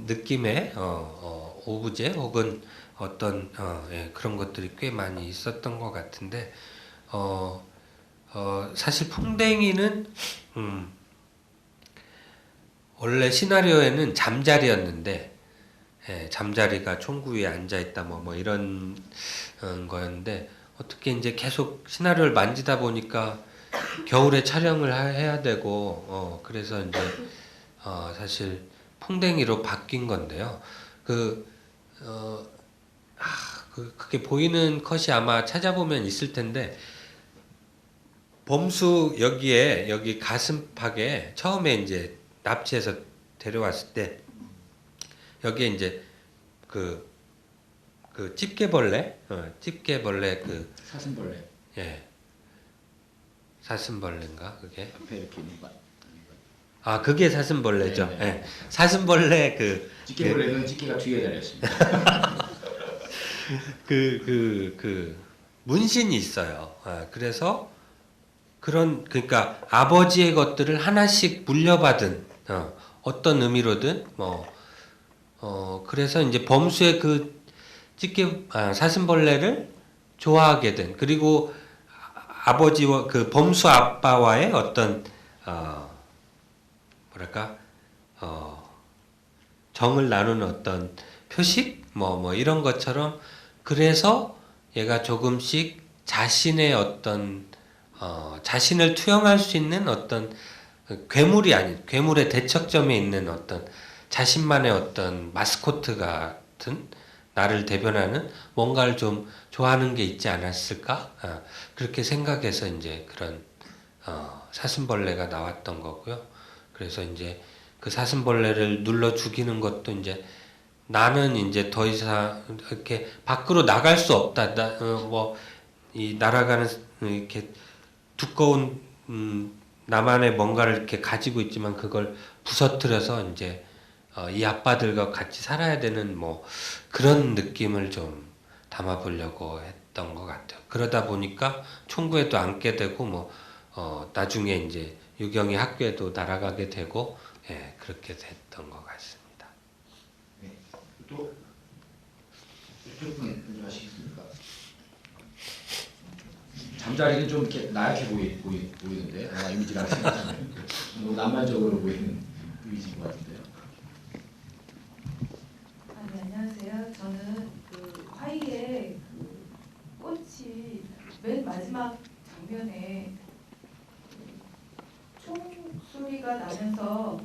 A: 느낌의 오브제 혹은 어떤 그런 것들이 꽤 많이 있었던 것 같은데 사실 풍뎅이는 원래 시나리오에는 잠자리였는데 잠자리가 총구 위에 앉아 있다 뭐 이런 거였는데 어떻게 이제 계속 시나리오를 만지다 보니까 겨울에 촬영을 해야 되고 그래서 이제 사실 풍뎅이로 바뀐 건데요. 그게 보이는 컷이 아마 찾아보면 있을 텐데 범수 여기 가슴팍에 처음에 이제 납치해서 데려왔을 때 여기에 이제 그 집게벌레
B: 사슴벌레
A: 사슴벌레인가 그게?
B: 앞에 이렇게 있는 거.
A: 그게 사슴벌레죠.
B: 네.
A: 사슴벌레
B: 집게벌레는 집게가 뒤에 달렸습니다.
A: 문신이 있어요. 그래서 그러니까 아버지의 것들을 하나씩 물려받은 어떤 의미로든 그래서 이제 범수의 그 사슴벌레를 좋아하게 된 그리고 아버지와 그 범수 아빠와의 어떤 정을 나누는 어떤 표식 뭐 이런 것처럼 그래서 얘가 조금씩 자신의 어떤 자신을 투영할 수 있는 어떤 괴물이 아닌 괴물의 대척점에 있는 어떤 자신만의 어떤 마스코트 같은 나를 대변하는 뭔가를 좀 좋아하는 게 있지 않았을까? 그렇게 생각해서 이제 그런 사슴벌레가 나왔던 거고요. 그래서 이제 그 사슴벌레를 눌러 죽이는 것도 이제 나는 이제 더 이상 이렇게 밖으로 나갈 수 없다. 이 날아가는 이렇게 두꺼운 나만의 뭔가를 이렇게 가지고 있지만 그걸 부서뜨려서 이제 이 아빠들과 같이 살아야 되는 뭐 그런 느낌을 좀 담아보려고 했던 것 같아요. 그러다 보니까 총구에도 앉게 되고 뭐 나중에 이제 유경이 학교에도 날아가게 되고 예, 그렇게 됐던 것 같습니다.
B: 네. 또 이쪽 분 먼저 하시겠습니까? 잠자리는 좀 이렇게 나약해 보이는데 아마 이미지랑 생각하면 너무 낭만적으로 보이는 이미지인 것 같은데요.
G: 네, 안녕하세요. 저는 그 화이의 그 꽃이 맨 마지막 장면에 총소리가 나면서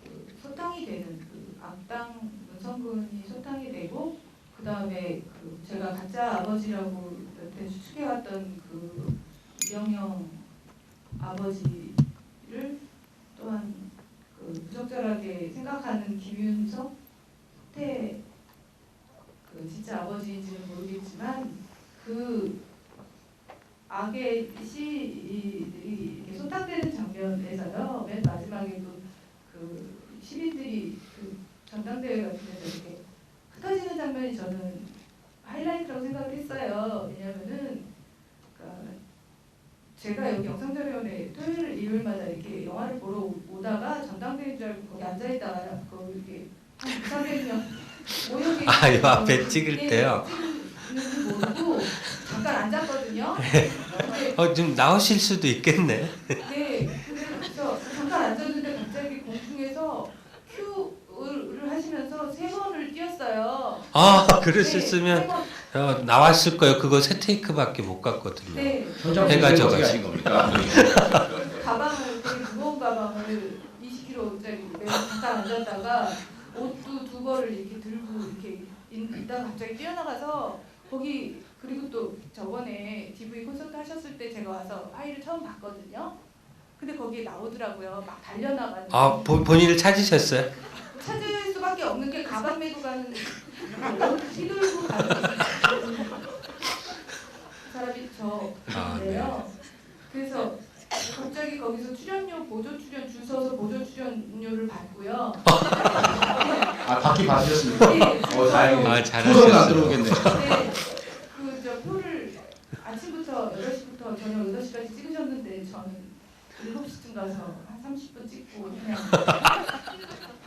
G: 그 소탕이 되는 그 악당 문성근이 소탕이 되고 그 다음에 그 제가 가짜 아버지라고 여태 추측해왔던 그 이영영 아버지를 또한 그 부적절하게 생각하는 김윤석 태 그 진짜 아버지인지는 모르겠지만 그 악의 시들이 이렇게 소탕되는 장면에서요. 맨 마지막에도 그 시민들이 그 전당대회 같은 데서 이렇게 흩어지는 장면이 저는 하이라이트라고 생각을 했어요. 왜냐면은 그러니까 제가 여기 영상자료원에 토요일 일요일마다 이렇게 영화를 보러 오다가 전당대회인 줄 알고 거기 앉아있다가 거기 이렇게 한 2,300명 모여계
A: 이 앞에 찍을 때요.
G: 찍는지 모르고 잠깐 앉았거든요.
A: 좀 나오실 수도 있겠네.
G: 네, 그래서 잠깐 앉았는데 갑자기 공중에서 큐를 하시면서 3번을 뛰었어요.
A: 그러셨으면 나왔을 거예요. 그거 세 테이크밖에 못 갔거든요.
G: 네.
B: 현장
A: 해가
B: 어떻게
A: 져가지고.
B: 하신 겁니까?
G: 가방을 되게 무거운 가방을 20kg짜리 메고 잠깐 앉았다가 옷도 2벌을 이렇게 들고 이렇게 있다가 갑자기 뛰어나가서 거기 그리고 또 저번에 DV 콘서트 하셨을 때 제가 와서 하이를 처음 봤거든요. 근데 거기에 나오더라고요. 막 달려나가는.
A: 본인을 찾으셨어요?
G: 찾을 수밖에 없는 게 가방 메고 가는 휘둘고 가는 사람이 저인데요. 그래서 갑자기 거기서 출연료 보조 출연 줄 서서 보조 출연료를 받고요.
B: 바퀴 받으셨습니까?
G: 네.
B: 다행이네요.
A: 잘하셨어요.
B: 안 들어오겠네.
G: 네. 그 표를 아침부터 8시부터 저녁 8시까지 찍으셨는데 저는 7시쯤 가서 한 30분 찍고 그냥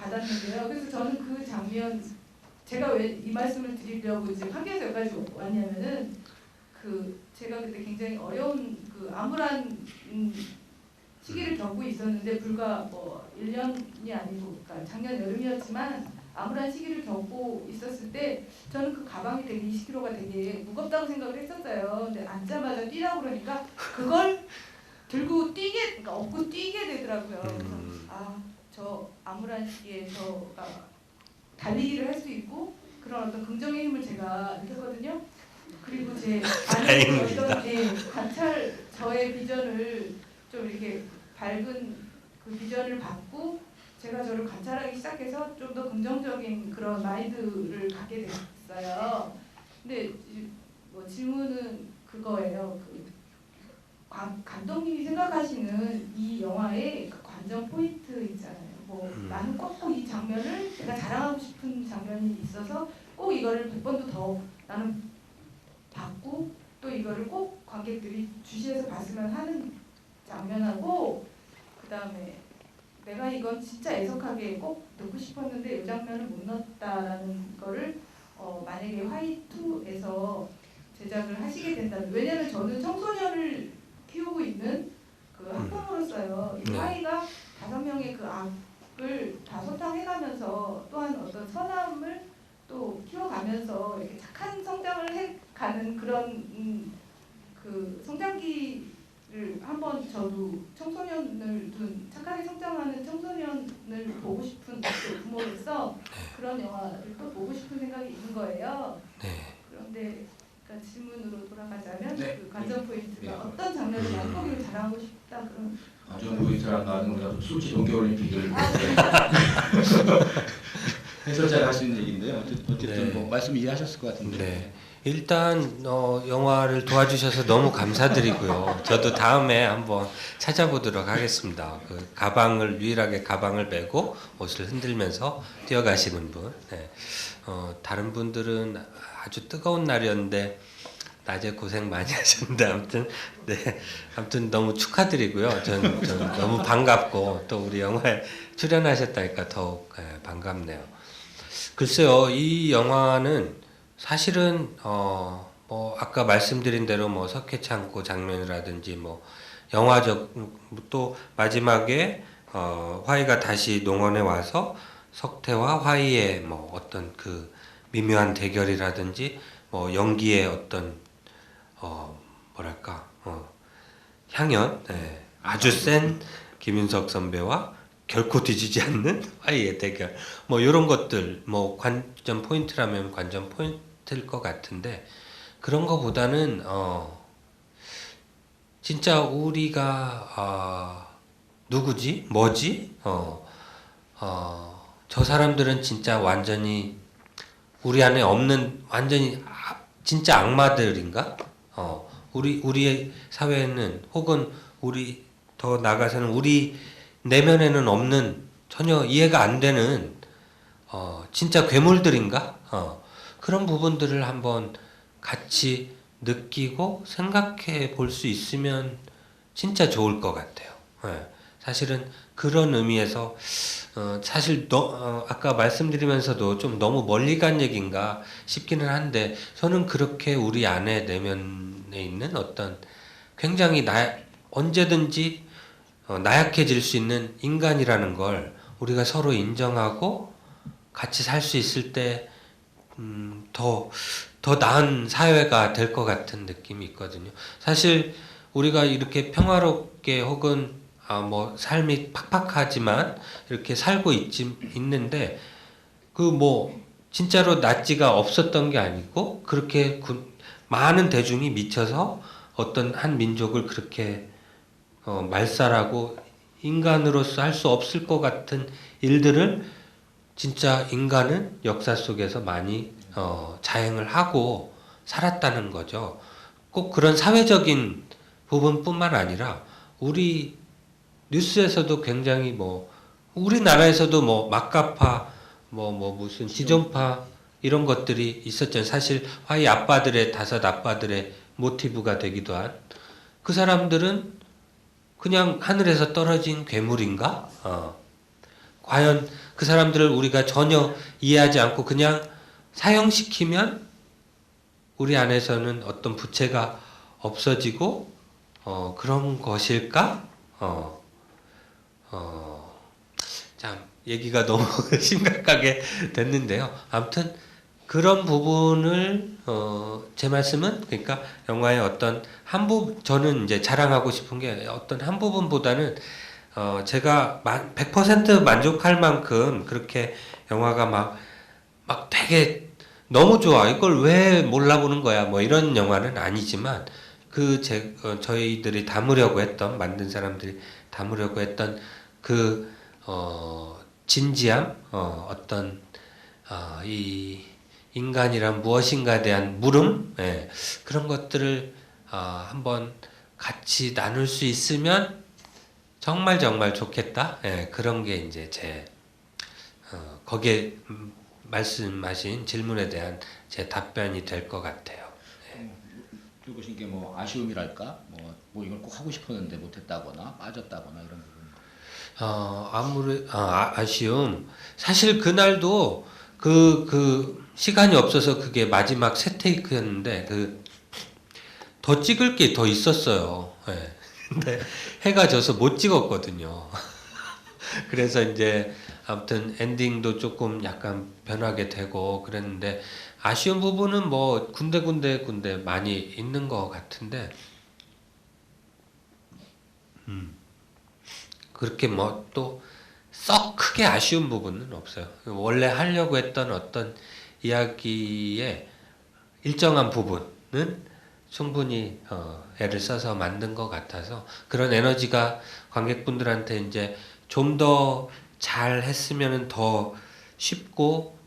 G: 받았는데요. 그래서 저는 그 장면 제가 왜 이 말씀을 드리려고 이제 한계에서 여기까지 왔냐면은 그 제가 그때 굉장히 어려운 그 암울한 시기를 겪고 있었는데 불과 뭐 1년이 아니고 그러니까 작년 여름이었지만 암울한 시기를 겪고 있었을 때 저는 그 가방이 되게 20kg가 되게 무겁다고 생각을 했었어요. 근데 앉자마자 뛰라고 그러니까 그걸 들고 그러니까 업고 뛰게 되더라고요. 그래서 저 암울한 시기에 저가 달리기를 할 수 있고 그런 어떤 긍정의 힘을 제가 느꼈거든요. 그리고 제 안에 어떤 관찰 저의 비전을 좀 이렇게 밝은 그 비전을 받고 제가 저를 관찰하기 시작해서 좀 더 긍정적인 그런 마인드를 갖게 됐어요. 근데 뭐 질문은 그거예요. 그 감독님이 생각하시는 이 영화의 그 관전 포인트 있잖아요. 뭐 나는 꼭 이 장면을 내가 자랑하고 싶은 장면이 있어서 꼭 이거를 100번도 더 나는 봤고 또 이거를 꼭 관객들이 주시해서 봤으면 하는 장면하고 그 다음에 내가 이건 진짜 애석하게 꼭 넣고 싶었는데 이 장면을 못 넣었다라는 거를 만약에 화이2에서 제작을 하시게 된다면 왜냐면 저는 청소년을 키우고 있는 그 학부모로서요. 이 화이가 5명의 그 악을 가면서 이렇게 착한 성장을 해가는 그런 그 성장기를 한번 저도 청소년을 둔 착하게 성장하는 청소년을 보고 싶은 그 부모로서 그런 영화를 또 보고 싶은 생각이 있는 거예요.
A: 네.
G: 그런데 그러니까 질문으로 돌아가자면
B: 네.
G: 그 관전 포인트가
B: 네.
G: 어떤 장면을 양고기를 자랑하고 싶다 그런
B: 전 포인트라는 우리가 소치 동계올림픽을 해설자가 할 수 있는 얘기인데요. 어쨌든
A: 네.
B: 뭐 말씀 이해하셨을 것 같은데.
A: 네. 일단 영화를 도와주셔서 너무 감사드리고요. 저도 다음에 한번 찾아보도록 하겠습니다. 그 가방을 유일하게 가방을 메고 옷을 흔들면서 뛰어가시는 분. 네. 다른 분들은 아주 뜨거운 날이었는데 낮에 고생 많이 하셨는데 아무튼 너무 축하드리고요. 전 너무 반갑고 또 우리 영화에 출연하셨다니까 더욱 반갑네요. 글쎄요, 이 영화는 사실은 뭐 아까 말씀드린 대로 뭐 석회창고 장면이라든지 뭐 영화적 또 마지막에 화이가 다시 농원에 와서 석태와 화이의 뭐 어떤 그 미묘한 대결이라든지 뭐 연기의 어떤 뭐랄까 향연 아주 센 김윤석 선배와 결코 뒤지지 않는 화이의 대결 뭐 이런 것들 뭐 관전 포인트라면 관전 포인트일 것 같은데 그런 거보다는 진짜 우리가 누구지 뭐지 저 사람들은 진짜 완전히 우리 안에 없는 완전히 진짜 악마들인가 우리의 사회에는 혹은 우리 더 나아가서는 우리 내면에는 없는 전혀 이해가 안 되는 진짜 괴물들인가 그런 부분들을 한번 같이 느끼고 생각해 볼 수 있으면 진짜 좋을 것 같아요. 사실은 그런 의미에서 사실 아까 말씀드리면서도 좀 너무 멀리 간 얘기인가 싶기는 한데 저는 그렇게 우리 안에 내면에 있는 어떤 굉장히 언제든지 나약해질 수 있는 인간이라는 걸 우리가 서로 인정하고 같이 살 수 있을 때 더 나은 사회가 될 것 같은 느낌이 있거든요. 사실 우리가 이렇게 평화롭게 혹은 뭐 삶이 팍팍하지만 이렇게 살고 있는데 그 뭐 진짜로 낫지가 없었던 게 아니고 그렇게 많은 대중이 미쳐서 어떤 한 민족을 그렇게 말살하고 인간으로서 할 수 없을 것 같은 일들을 진짜 인간은 역사 속에서 많이 자행을 하고 살았다는 거죠. 꼭 그런 사회적인 부분뿐만 아니라 우리 뉴스에서도 굉장히 뭐 우리나라에서도 뭐 막가파 뭐 무슨 지존파 이런 것들이 있었잖아요. 사실 화이 아빠들의 5 아빠들의 모티브가 되기도 한 그 사람들은 그냥 하늘에서 떨어진 괴물인가? 과연 그 사람들을 우리가 전혀 이해하지 않고 그냥 사형시키면 우리 안에서는 어떤 부채가 없어지고 그런 것일까? 참 얘기가 너무 심각하게 됐는데요. 아무튼 그런 부분을 제 말씀은 그러니까 영화의 어떤 한 부분 저는 이제 자랑하고 싶은 게 어떤 한 부분보다는 제가 100% 만족할 만큼 그렇게 영화가 막 되게 너무 좋아 이걸 왜 몰라보는 거야 뭐 이런 영화는 아니지만 저희들이 담으려고 했던 만든 사람들이 담으려고 했던 그 진지함 어떤 이 인간이란 무엇인가에 대한 물음 그런 것들을 한번 같이 나눌 수 있으면 정말 좋겠다 그런 게 이제 제 거기에 말씀하신 질문에 대한 제 답변이 될 것 같아요.
B: 들으신 게 뭐 아쉬움이랄까 뭐 이걸 꼭 하고 싶었는데 못했다거나 빠졌다거나 이런 부분.
A: 아쉬움. 사실 그날도 그 시간이 없어서 그게 마지막 세 테이크였는데 더 찍을 게 더 있었어요. 근데 해가 져서 못 찍었거든요. 그래서 이제 아무튼 엔딩도 조금 약간 변하게 되고 그랬는데 아쉬운 부분은 뭐 군데 많이 있는 것 같은데, 그렇게 뭐 또 썩 크게 아쉬운 부분은 없어요. 원래 하려고 했던 어떤 이야기의 일정한 부분은 충분히 애를 써서 만든 것 같아서 그런 에너지가 관객분들한테 이제 좀 더 잘 했으면 더 쉽고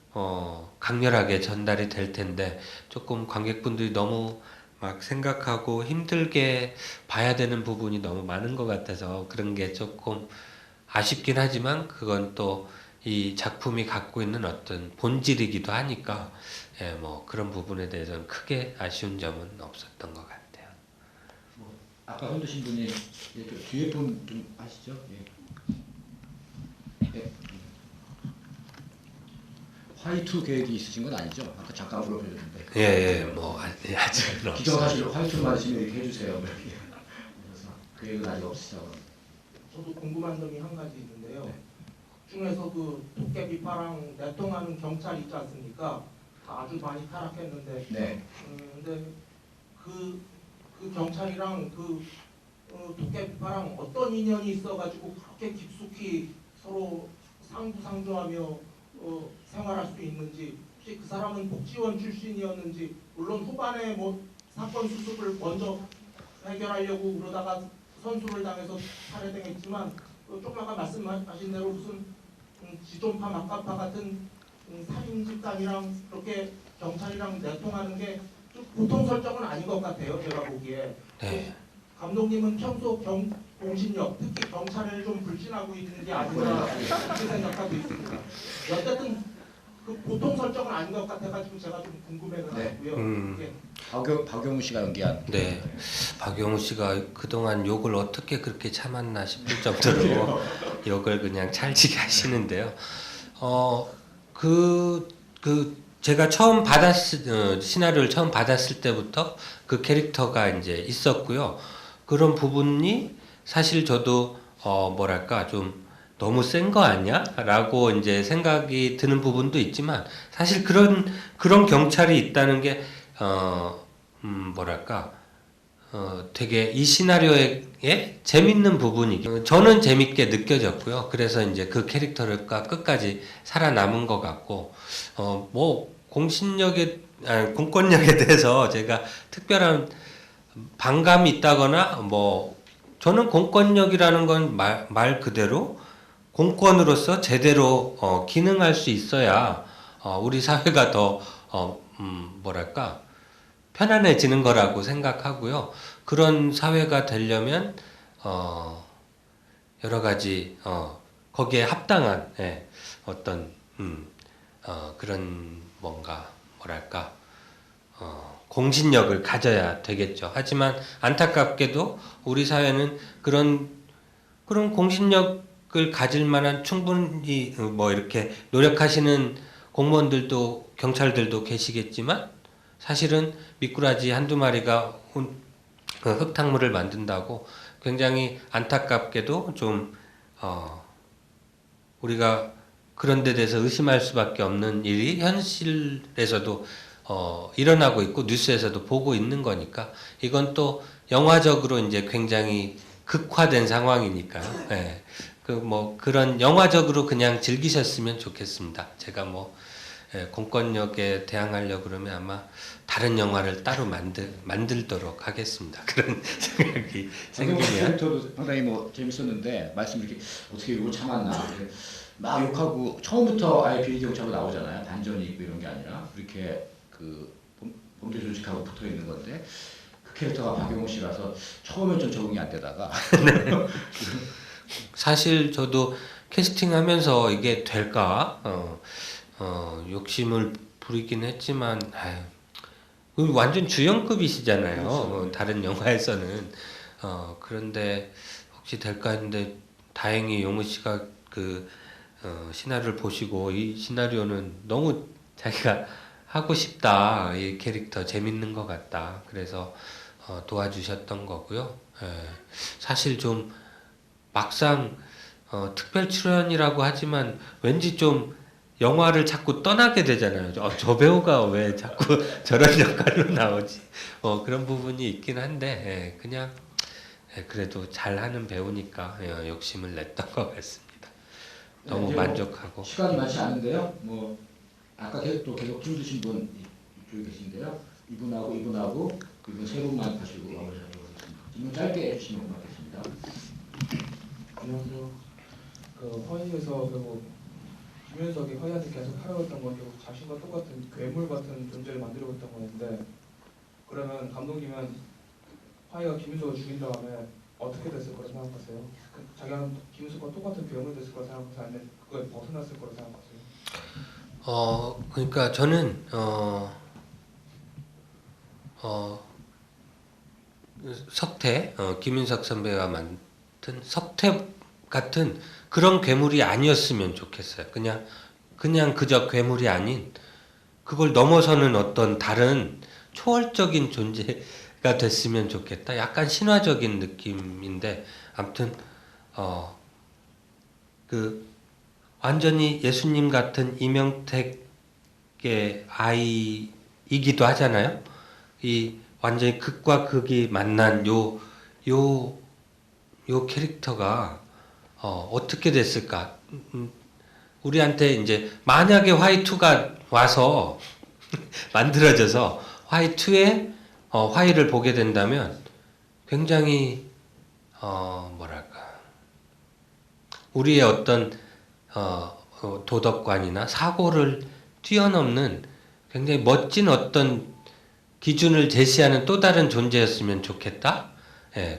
A: 강렬하게 전달이 될 텐데 조금 관객분들이 너무 막 생각하고 힘들게 봐야 되는 부분이 너무 많은 것 같아서 그런 게 조금 아쉽긴 하지만 그건 또 이 작품이 갖고 있는 어떤 본질이기도 하니까 예, 뭐 그런 부분에 대해서는 크게 아쉬운 점은 없었던 것 같아요.
B: 아까 손 드신 분이 좀 뒤에 분 좀 아시죠? 예. 예. 화이트 계획이 있으신 건 아니죠? 아까 잠깐 물어보셨는데.
A: 예, 뭐 아직은 없어요.
B: 기정사실 화이트로 받으시면 이렇게 해주세요. 뭐 이렇게. 그래서 계획은 아직 없으시다고.
H: 저도 궁금한 점이 한 가지 있는데요.
B: 네.
H: 중에서 그 도깨비파랑 내통하는 경찰 있지 않습니까? 아주 많이 타락했는데,
B: 네.
H: 근데 그 경찰이랑 도깨비파랑 어떤 인연이 있어가지고 그렇게 깊숙이 서로 상부상조하며 생활할 수 있는지, 혹시 그 사람은 복지원 출신이었는지, 물론 후반에 뭐 사건 수습을 먼저 해결하려고 그러다가 선수를 당해서 살해당했지만 조금 아까 말씀하신 대로 무슨 지존파 막가파 같은 살인 집단이랑 그렇게 경찰이랑 내통하는 게 좀 보통 설정은 아닌 것 같아요. 제가 보기에.
A: 네.
H: 감독님은 평소 공신력, 특히 경찰을 좀 불신하고 있는 게 아닌가 그렇게 생각하고 있습니다. 어쨌든 그 보통 설정은 아닌 것 같아가지고 제가 좀 궁금해가지고요. 예.
B: 박용우 씨가 연기한.
A: 네, 박용우 씨가 그동안 욕을 어떻게 그렇게 참았나 싶을 정도로 욕을 그냥 찰지게 하시는데요. 제가 처음 시나리오를 처음 받았을 때부터 그 캐릭터가 이제 있었고요. 그런 부분이 사실 저도 뭐랄까 좀 너무 센 거 아니야? 라고 이제 생각이 드는 부분도 있지만 사실 그런 경찰이 있다는 게 뭐랄까 되게 이 시나리오에 재밌는 부분이 저는 재밌게 느껴졌고요. 그래서 이제 그 캐릭터가 끝까지 살아남은 것 같고 뭐 공권력에 대해서 제가 특별한 반감이 있다거나 뭐 저는 공권력이라는 건 말 그대로 공권으로서 제대로 기능할 수 있어야 우리 사회가 더 뭐랄까 편안해지는 거라고 생각하고요. 그런 사회가 되려면 여러 가지 거기에 합당한 어떤 그런 뭔가 뭐랄까 공신력을 가져야 되겠죠. 하지만 안타깝게도 우리 사회는 그런 공신력을 가질 만한 충분히 뭐 이렇게 노력하시는 공무원들도 경찰들도 계시겠지만 사실은 미꾸라지 한두 마리가 흙탕물을 만든다고 굉장히 안타깝게도 좀 우리가 그런 데 대해서 의심할 수밖에 없는 일이 현실에서도 일어나고 있고 뉴스에서도 보고 있는 거니까 이건 또 영화적으로 이제 굉장히 극화된 상황이니까요. 네. 뭐 그런 영화적으로 그냥 즐기셨으면 좋겠습니다. 제가 뭐 공권력에 대항하려고 그러면 아마 다른 영화를 따로 만들도록 하겠습니다. 그런 생각이 생기면.
B: 캐릭터도 상당히 뭐 재밌었는데 말씀 이렇게 어떻게 이걸 참았나. 막 욕하고 처음부터 아예 비리디 욕하고 나오잖아요. 반전이 있고 이런 게 아니라 그렇게 그 범죄 조직하고 붙어 있는 건데 그 캐릭터가 박용우 씨라서 처음엔 좀 적응이 안 되다가
A: 사실 저도 캐스팅하면서 이게 될까 욕심을 부리긴 했지만 완전 주연급이시잖아요. 다른 영화에서는 그런데 혹시 될까 했는데 다행히 용우 씨가 그 시나리오를 보시고 이 시나리오는 너무 자기가 하고 싶다. 이 캐릭터 재밌는 것 같다. 그래서 도와주셨던 거고요. 사실 좀 막상 특별 출연이라고 하지만 왠지 좀 영화를 자꾸 떠나게 되잖아요. 저 배우가 왜 자꾸 저런 역할로 나오지? 그런 부분이 있긴 한데 그냥 그래도 잘하는 배우니까 욕심을 냈던 것 같습니다. 너무
B: 이제
A: 만족하고.
B: 시간이 많지 않은데요. 뭐 아까 계속 힘드신 분 이쪽에 계신데요. 이분 세 분만 가지고 마무리하도록 하겠습니다. 질문 짧게 해주시면 고맙겠습니다.
I: 안녕하세요. 그 허위에서 결국 김윤석이 허위한테 계속 하려고 했던 건 결국 자신과 똑같은 괴물 같은 존재를 만들려고 했던 거였는데, 그러면 감독님은 허위가 김윤석을 죽인 다음에 어떻게 됐을 거라 생각하세요? 자기가 김윤석과 똑같은 괴물이 됐을 거라 생각하세요? 아니면 그거에 벗어났을 거라 생각하세요?
A: 그러니까 저는 석태, 김윤석 선배가 만든 석태 같은 그런 괴물이 아니었으면 좋겠어요. 그냥 그저 괴물이 아닌 그걸 넘어서는 어떤 다른 초월적인 존재가 됐으면 좋겠다. 약간 신화적인 느낌인데, 아무튼 그 완전히 예수님 같은 이명택의 아이이기도 하잖아요. 이 완전히 극과 극이 만난 요 캐릭터가 어떻게 됐을까? 우리한테 이제 만약에 화이2가 와서 만들어져서 화이2의 화이를 보게 된다면 굉장히 뭐랄까, 우리의 어떤 도덕관이나 사고를 뛰어넘는 굉장히 멋진 어떤 기준을 제시하는 또 다른 존재였으면 좋겠다.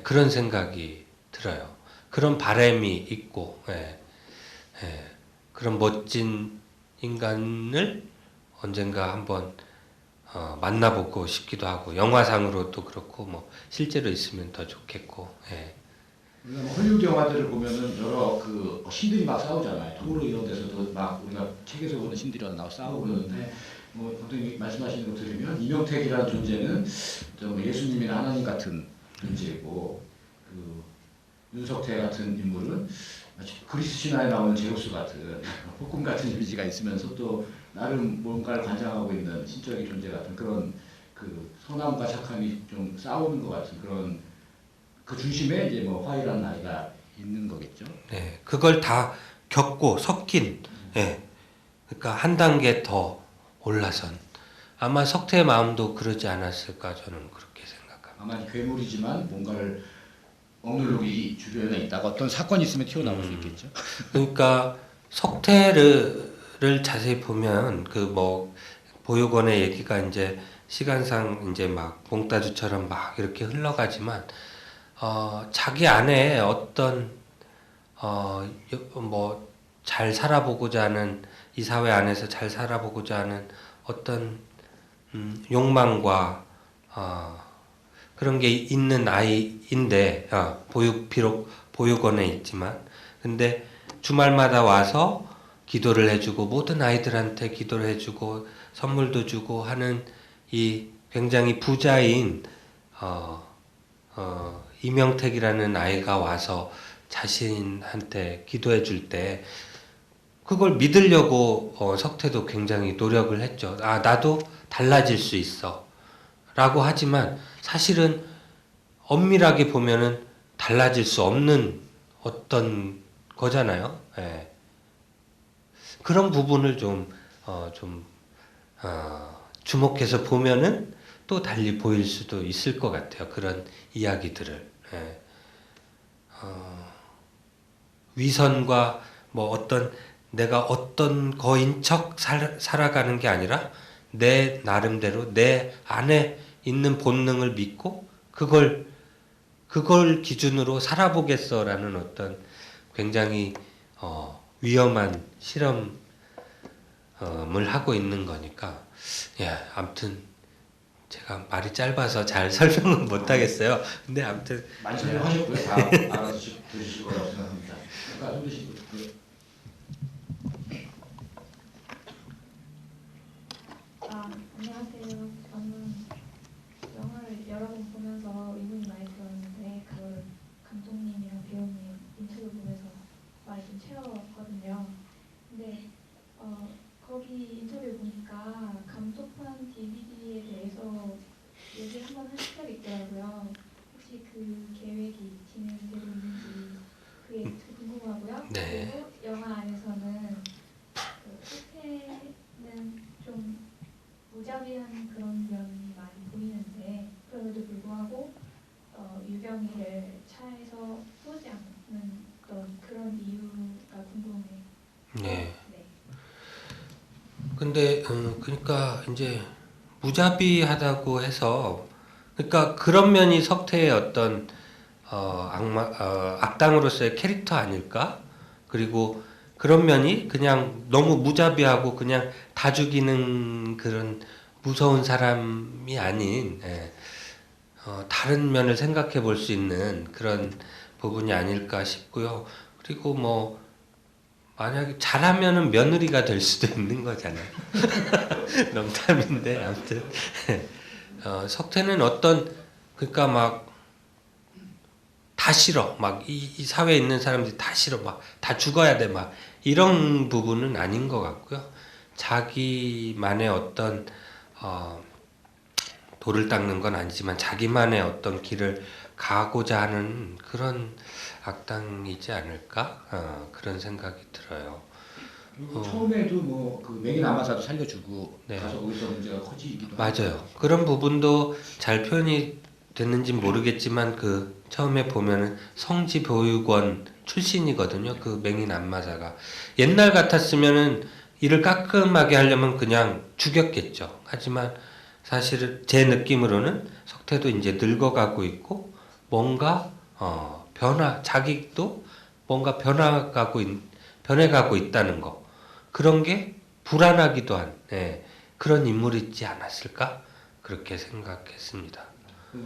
A: 그런 생각이 들어요. 그런 바람이 있고, 그런 멋진 인간을 언젠가 한번 만나보고 싶기도 하고, 영화상으로도 그렇고, 뭐 실제로 있으면 더 좋겠고.
B: 우리가 뭐 헐리우드 영화들을 보면은 여러 그 신들이 막 싸우잖아요. 토르 이런 데서도 막 우리가 책에서 보는 신들이랑 나와 싸우고 그러는데, 뭐 감독님이 말씀하시는 거 들으면 이명택이라는 존재는 좀 예수님이나 하나님 같은 존재고, 그 윤석태 같은 인물은 마치 그리스 신화에 나오는 제우스 같은 폭군 같은 이미지가 있으면서 또 나름 뭔가를 관장하고 있는 신적인 존재 같은 그런 그 선함과 착함이 좀 싸우는 것 같은 그런 그 중심에 이제 뭐 화이라는 아이가 있는 거겠죠.
A: 네, 그걸 다 겪고 섞인, 그러니까 한 단계 더 올라선. 아마 석태의 마음도 그러지 않았을까, 저는 그렇게 생각합니다.
B: 아마 괴물이지만 뭔가를 억누르기 주변에 있다가 어떤 사건이 있으면 튀어나올 수 있겠죠.
A: 그러니까 석태를 자세히 보면 그 뭐 보육원의 얘기가 이제 시간상 이제 막 몽따주처럼 막 이렇게 흘러가지만 자기 안에 어떤 뭐 잘 살아보고자 하는, 이 사회 안에서 잘 살아보고자 하는 어떤 욕망과 그런 게 있는 아이인데, 비록 보육원에 있지만, 근데 주말마다 와서 기도를 해주고 모든 아이들한테 기도를 해주고 선물도 주고 하는 이 굉장히 부자인 이명택이라는 아이가 와서 자신한테 기도해 줄 때 그걸 믿으려고 석태도 굉장히 노력을 했죠. 나도 달라질 수 있어 라고 하지만 사실은 엄밀하게 보면은 달라질 수 없는 어떤 거잖아요. 그런 부분을 좀 주목해서 보면은 또 달리 보일 수도 있을 것 같아요. 그런 이야기들을. 위선과 뭐 어떤 내가 어떤 거인 척 살아가는 게 아니라 내 나름대로 내 안에 있는 본능을 믿고 그걸 기준으로 살아보겠어라는 어떤 굉장히 위험한 실험을 하고 있는 거니까, 아무튼 제가 말이 짧아서 잘 설명은 못 하겠어요. 근데 아무튼
B: 많이 설명하셨고요. 다 알아서 들으실 거라고 생각합니다. 아까 해주신
F: 안녕하세요. 저는 영화를 여러 번 보면서 의문이 많이 들었는데 그걸 감독님이랑 배우님 인터뷰 보면서 많이 좀 채워봤거든요. 근데
J: 명의를 차에서 쏘지 않는 그런 이유가 궁금해요.
A: 네.
J: 네.
A: 근데 그러니까 이제 무자비하다고 해서 그러니까 그런 면이 석태의 어떤 악당으로서의 캐릭터 아닐까? 그리고 그런 면이 그냥 너무 무자비하고 그냥 다 죽이는 그런 무서운 사람이 아닌 다른 면을 생각해 볼 수 있는 그런 부분이 아닐까 싶고요. 그리고 뭐 만약에 잘하면은 며느리가 될 수도 있는 거잖아요. 농담인데 아무튼 석태는 어떤 그러니까 막 다 싫어 막 이 사회에 있는 사람들이 다 싫어 막 다 죽어야 돼 막 이런 부분은 아닌 것 같고요. 자기만의 어떤 돌을 닦는 건 아니지만 자기만의 어떤 길을 가고자 하는 그런 악당이지 않을까 그런 생각이 들어요.
B: 그리고 처음에도 뭐 그 맹인 아마사도 살려주고
A: 네.
B: 가서 거기서 문제가 커지기도
A: 맞아요. 그런 부분도 잘 표현이 됐는지 모르겠지만 그 처음에 보면은 성지보육원 출신이거든요. 그 맹인 안마사가 옛날 같았으면은 이를 깔끔하게 하려면 그냥 죽였겠죠. 하지만 사실은 제 느낌으로는 석태도 이제 늙어가고 있고 뭔가 자기도 뭔가 변해가고 있다는 거 그런 게 불안하기도 한 그런 인물이지 않았을까 그렇게 생각했습니다.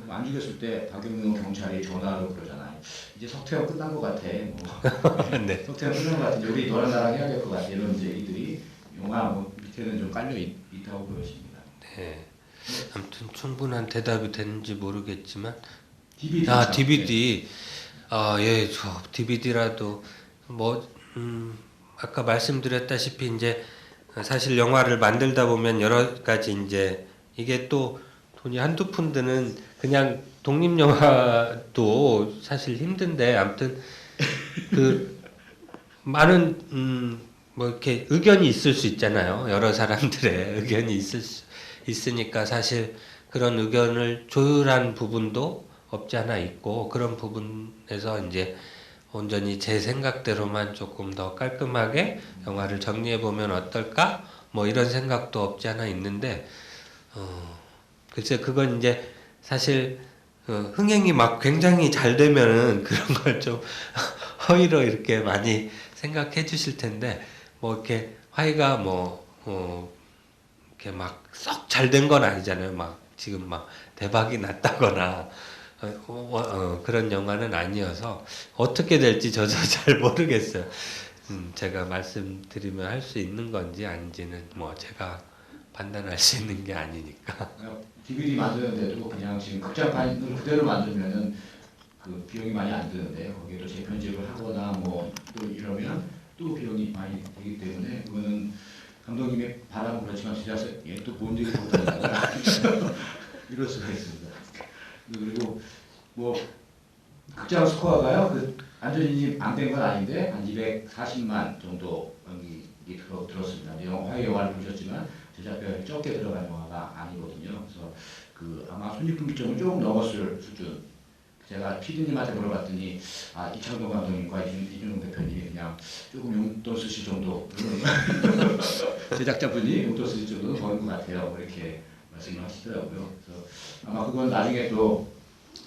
B: 안 죽였을 때 박용용 경찰이 전화로 그러잖아요. 이제 석태형 끝난 것 같아. 뭐.
A: 네.
B: 석태형 끝난 것 같은데 우리 너랑 나랑 해야 될 것 같아. 이런 얘기들이 영화 뭐 밑에는 좀 깔려 있다고 보여집니다.
A: 네. 아무튼 충분한 대답이 됐는지 모르겠지만
B: DVD.
A: DVD. 예, 저 DVD라도 뭐 아까 말씀드렸다시피 이제 사실 영화를 만들다 보면 여러 가지 이제 이게 또 돈이 한두 푼 드는 그냥 독립영화도 사실 힘든데 아무튼 그 많은 뭐 이렇게 의견이 있을 수 있잖아요. 여러 사람들의 의견이 있으니까 사실 그런 의견을 조율한 부분도 없지 않아 있고 그런 부분에서 이제 온전히 제 생각대로만 조금 더 깔끔하게 영화를 정리해 보면 어떨까? 뭐 이런 생각도 없지 않아 있는데 글쎄 그건 이제 사실 흥행이 막 굉장히 잘 되면은 그런 걸 좀 허위로 이렇게 많이 생각해 주실 텐데 뭐 이렇게 화이가 뭐 이렇게 막 썩 잘 된 건 아니잖아요. 막 지금 막 대박이 났다거나 그런 영화는 아니어서 어떻게 될지 저도 잘 모르겠어요. 제가 말씀드리면 할 수 있는 건지 아닌지는 뭐 제가 판단할 수 있는 게 아니니까.
B: DVD 만드는데도 그냥 지금 극장판을 그대로 만들면은 그 비용이 많이 안 드는데 거기에도 재편집을 하거나 뭐 또 이러면 또 비용이 많이 되기 때문에 그거는 감독님의 바람은 그렇지만 제작사 또 본질이 못한다 이럴 수가 있습니다. 그리고 뭐 극장 스코어가요 그 완전히 안 된 건 아닌데 한 240만 정도 연기이 들었습니다. 화해 영화를 보셨지만 제작비가 적게 들어간 영화가 아니거든요. 그래서 그 아마 손익분기점을 조금 넘었을 수준. 제가 PD님한테 물어봤더니 이창동 감독님과 이준용 대표님이 그냥 조금 용돈 쓰실 정도 제작자분이 용돈 쓰실 정도는 버는 것 같아요. 이렇게 말씀을 하시더라고요. 그래서 아마 그건 나중에 또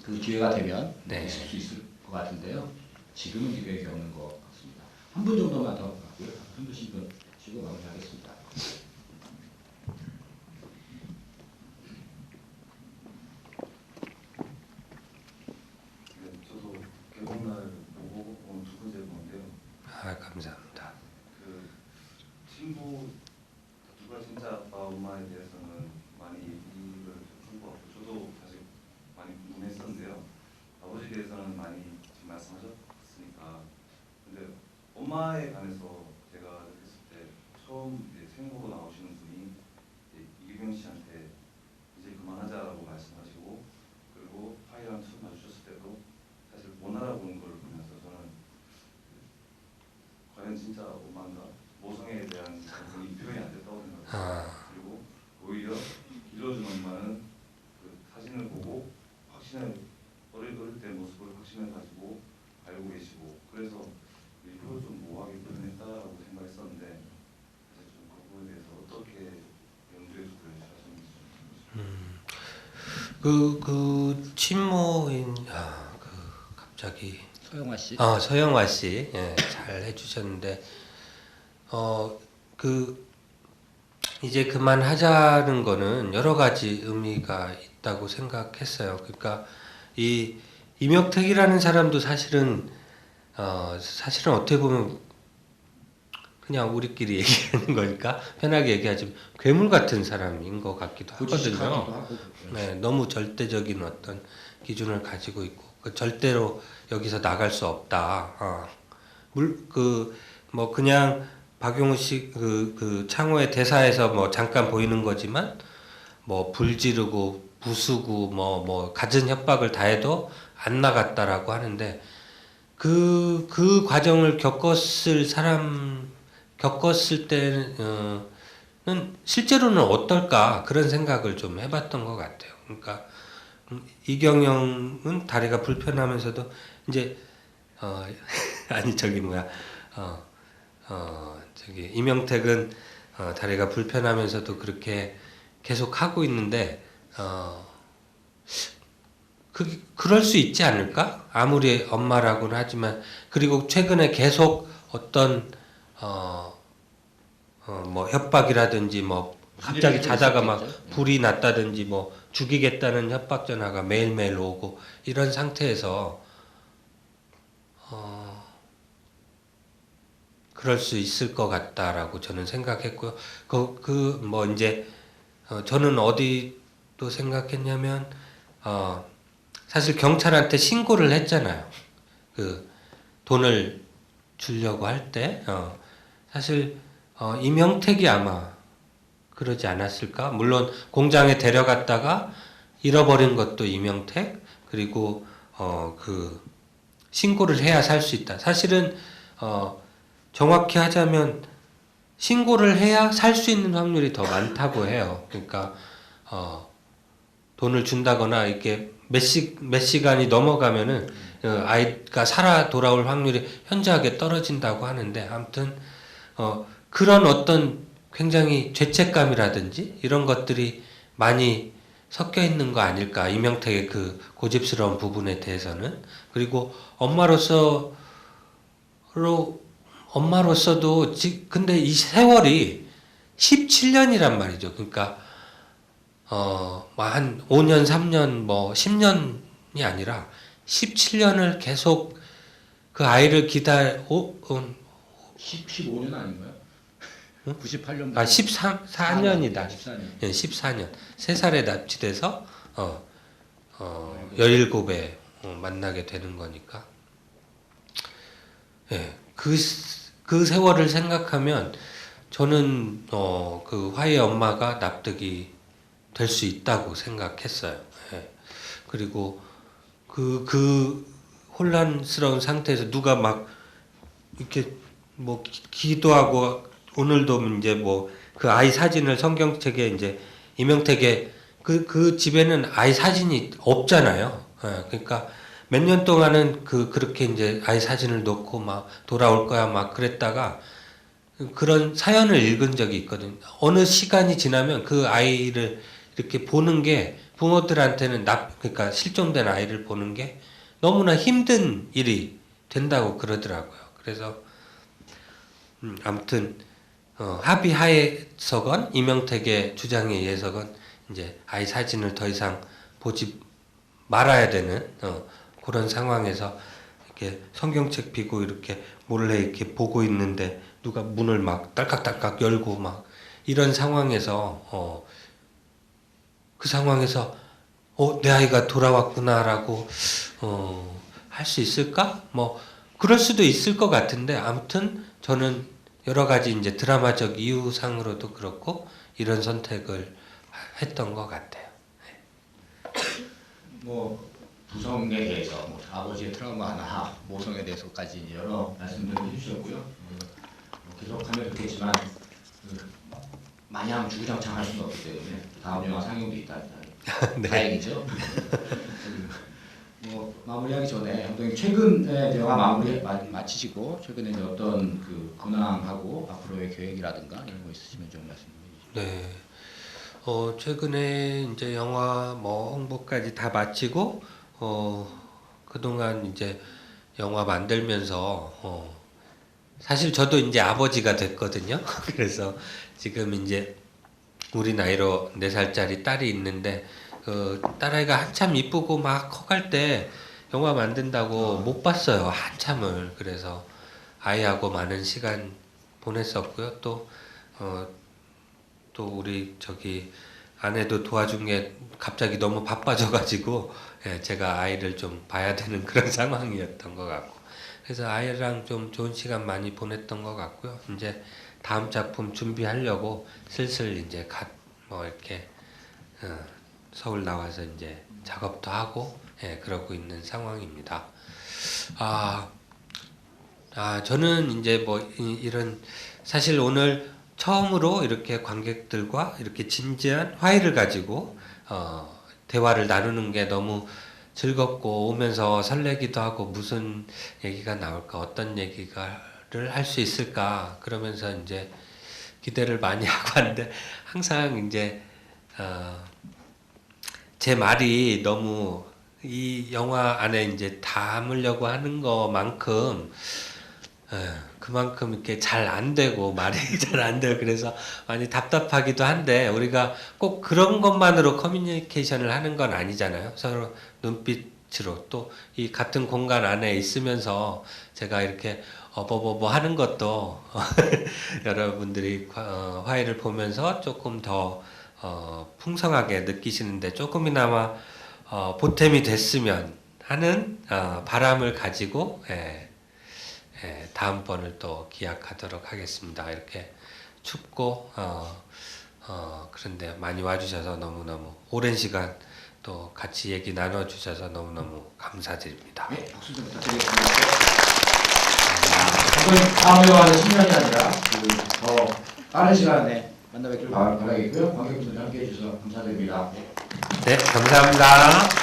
B: 그 기회가 되면 있을 수 있을 것 같은데요. 지금은 기획이 없는 것 같습니다. 한 분 정도만 더 갖고요. 한 분씩 쉬고 마무리하겠습니다.
K: 저도 개봉날 보고 오늘 두 번째 보는데요.
A: 감사합니다.
K: 그 친구 누가 진짜 아빠 엄마에 대해서는 많이 이유를 준 것 같고 저도 사실 많이 궁금했었는데요. 아버지에 대해서는 많이 지금 말씀하셨으니까 근데 엄마에 관해서 제가 느꼈을 때 처음 이제 생으로 나오시는 분이 이규경 씨한테 이제 그만하자라고 말씀하시고 그리고 파이랑 처음 마주쳤을 때도 사실 못 알아보는 걸 보면서 저는 과연 진짜 엄마인가 모성애에 대한 감정이 표현이 안 됐다고 생각해요. 그리고 오히려 길어준 엄마는 그 사진을 보고 확신을 어릴 때 모습을 가지고 알고 계시고 그래서 일부러 좀 모호하게 표현했다라고 생각했었는데 사실 좀 그 부분에 대해서 어떻게 염두에 두고 연출하셨는지
A: 그 친모인 갑자기
L: 서영화 씨.
A: 서영화 씨, 예, 잘 해주셨는데 이제 그만하자는 거는 여러 가지 의미가 있다고 생각했어요. 그러니까 이 이명택이라는 사람도 사실은 어떻게 보면 그냥 우리끼리 얘기하는 거니까 편하게 얘기하지만 괴물 같은 사람인 것 같기도 하거든요. 네, 너무 절대적인 어떤 기준을 가지고 있고 절대로 여기서 나갈 수 없다. 그냥 박용우 씨 그 창호의 대사에서 뭐 잠깐 보이는 거지만 뭐 불 지르고 부수고 뭐 갖은 협박을 다 해도 안 나갔다라고 하는데 그 과정을 겪었을 때는 실제로는 어떨까 그런 생각을 좀 해봤던 것 같아요. 그러니까 이경영은 다리가 불편하면서도 이제 이명택은 다리가 불편하면서도 그렇게 계속 하고 있는데 그럴 수 있지 않을까? 아무리 엄마라고는 하지만 그리고 최근에 계속 어떤 뭐 협박이라든지 뭐 갑자기 자다가 막 불이 났다든지 뭐 죽이겠다는 협박 전화가 매일매일 오고 이런 상태에서 그럴 수 있을 것 같다라고 저는 생각했고요. 뭐 이제 저는 어디 또 생각했냐면 사실 경찰한테 신고를 했잖아요. 그 돈을 주려고 할 때 사실 이명택이 아마 그러지 않았을까? 물론 공장에 데려갔다가 잃어버린 것도 이명택 그리고 신고를 해야 살 수 있다. 사실은 정확히 하자면 신고를 해야 살 수 있는 확률이 더 많다고 해요. 그러니까 돈을 준다거나 이렇게 몇 시간이 넘어가면은 아이가 살아 돌아올 확률이 현저하게 떨어진다고 하는데 아무튼 그런 어떤 굉장히 죄책감이라든지 이런 것들이 많이 섞여 있는 거 아닐까 이명택의 그 고집스러운 부분에 대해서는 그리고 엄마로서도 근데 이 세월이 17년이란 말이죠. 그러니까 한 5년, 3년, 뭐 10년이 아니라 17년을 계속 그 아이를
L: 15년 아닌가요? 98년.
A: 14년이다.
L: 14년.
A: 예, 14년. 3살에 납치돼서 17에 만나게 되는 거니까. 예. 그 세월을 생각하면 저는 그 화이의 엄마가 납득이 될 수 있다고 생각했어요. 예. 그리고 그 혼란스러운 상태에서 누가 막 이렇게 뭐 기도하고 오늘도 이제 뭐 그 아이 사진을 성경책에 이제 이명택의 그 집에는 아이 사진이 없잖아요. 예. 그러니까 몇 년 동안은 그렇게 이제 아이 사진을 놓고 막 돌아올 거야 막 그랬다가 그런 사연을 읽은 적이 있거든요. 어느 시간이 지나면 그 아이를 이렇게 보는 게 부모들한테는 그러니까 실종된 아이를 보는 게 너무나 힘든 일이 된다고 그러더라고요. 그래서 아무튼 합의하에서건 이명택의 주장에 의해서건 이제 아이 사진을 더 이상 보지 말아야 되는 그런 상황에서 이렇게 성경책 비고 이렇게 몰래 이렇게 보고 있는데 누가 문을 막 딸깍딸깍 열고 막 이런 상황에서 그 상황에서 내 아이가 돌아왔구나라고 할 수 있을까? 뭐 그럴 수도 있을 것 같은데 아무튼 저는 여러 가지 이제 드라마적 이유상으로도 그렇고 이런 선택을 했던 것 같아요.
B: 뭐 부성에 대해서 뭐 아버지의 트라우마 하나, 모성에 대해서까지 여러 말씀들을 해주셨고요. 계속하면 좋겠지만 마냥 주구장창 할 수는 없기 때문에 다음 영화 상영도 있다.
A: 네.
B: 다행이죠. 뭐 마무리하기 전에 감독님 최근에 영화 마치시고 최근에 이제 어떤 그 근황하고 앞으로의 계획이라든가 이런 거 있으시면 좀 말씀 주시죠.
A: 네. 최근에 이제 영화 뭐 홍보까지 다 마치고 그동안 이제 영화 만들면서 사실 저도 이제 아버지가 됐거든요. 그래서 지금 이제 우리 나이로 4살짜리 딸이 있는데 그 딸아이가 한참 이쁘고 막 커갈 때 영화 만든다고 못 봤어요. 한참을. 그래서 아이하고 많은 시간 보냈었고요. 또 우리 저기 아내도 도와준 게 갑자기 너무 바빠져가지고 제가 아이를 좀 봐야 되는 그런 상황이었던 것 같고 그래서 아이랑 좀 좋은 시간 많이 보냈던 것 같고요. 이제 다음 작품 준비하려고 슬슬 이제 뭐 이렇게 서울 나와서 이제 작업도 하고 그러고 있는 상황입니다. 저는 이제 뭐 이런 사실 오늘 처음으로 이렇게 관객들과 이렇게 진지한 화의를 가지고 대화를 나누는 게 너무 즐겁고 오면서 설레기도 하고 무슨 얘기가 나올까 어떤 얘기를 할 수 있을까 그러면서 이제 기대를 많이 하고 하는데 항상 이제 제 말이 너무 이 영화 안에 이제 담으려고 하는 것만큼 그만큼 이렇게 잘 안 되고 말이 잘 안 돼요. 그래서 많이 답답하기도 한데 우리가 꼭 그런 것만으로 커뮤니케이션을 하는 건 아니잖아요. 서로 눈빛으로 또 이 같은 공간 안에 있으면서 제가 이렇게 어버버버 하는 것도 여러분들이 화의를 보면서 조금 더 풍성하게 느끼시는데 조금이나마 보탬이 됐으면 하는 바람을 가지고 다음번을 또 기약하도록 하겠습니다. 이렇게 춥고 그런데 많이 와주셔서 너무너무 오랜 시간 또 같이 얘기 나눠주셔서 너무너무 감사드립니다.
B: 네, 박수 좀 부탁드리겠습니다. 다음 영화는 10년이 아니라 더 빠른 시간에 만나 뵙기를 바라겠고요. 관객분들 함께해 주셔서 감사드립니다.
A: 네, 감사합니다.